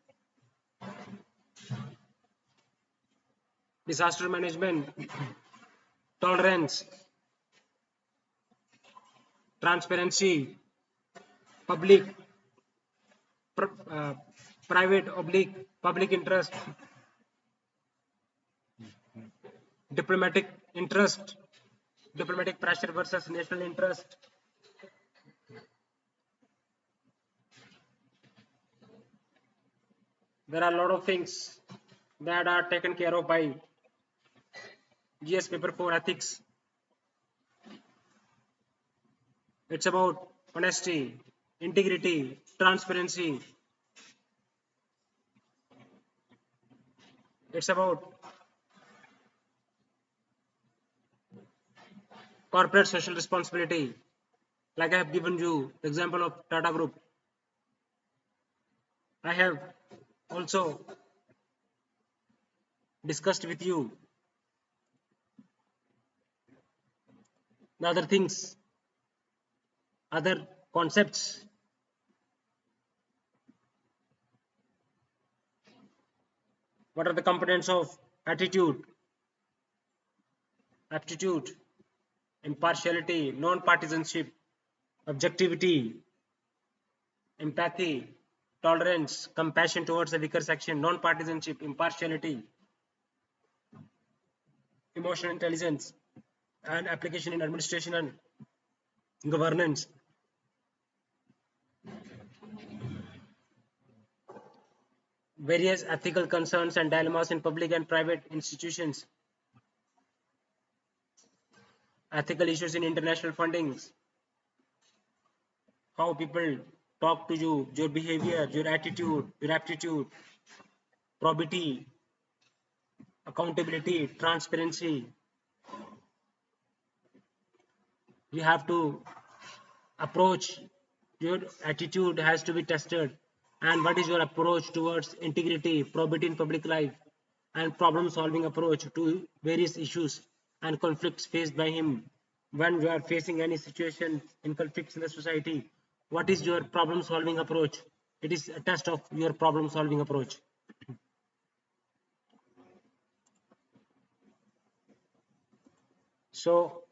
[SPEAKER 1] disaster management, tolerance, transparency, public, uh, private oblique public interest, diplomatic interest, diplomatic pressure versus national interest. There are a lot of things that are taken care of by GS paper 4 ethics. It's about honesty, integrity, transparency. It's about corporate social responsibility. Like I have given you the example of Tata Group. I have also discussed with you the other things, other concepts. What are the components of attitude, aptitude, impartiality, non-partisanship, objectivity, empathy, tolerance, compassion towards the weaker section, non-partisanship, impartiality, emotional intelligence, and application in administration and governance. Various ethical concerns and dilemmas in public and private institutions. Ethical issues in international fundings. How people talk to you, your behavior, your attitude, your aptitude, probity, accountability, transparency. You have to approach, your attitude has to be tested, and what is your approach towards integrity, probity in public life, and problem solving approach to various issues and conflicts faced by him. When you are facing any situation in conflicts in the society, what is your problem solving approach? It is a test of your problem solving approach. So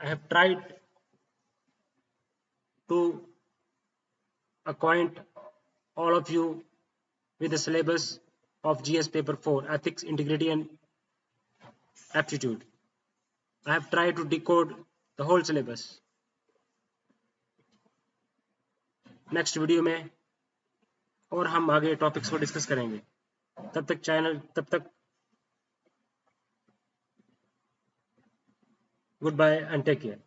[SPEAKER 1] I have tried to acquaint all of you with the syllabus of GS paper 4, ethics, integrity and aptitude. I have tried to decode the whole syllabus. Next video में और हम आगे topics को discuss करेंगे. तब तक goodbye and take care.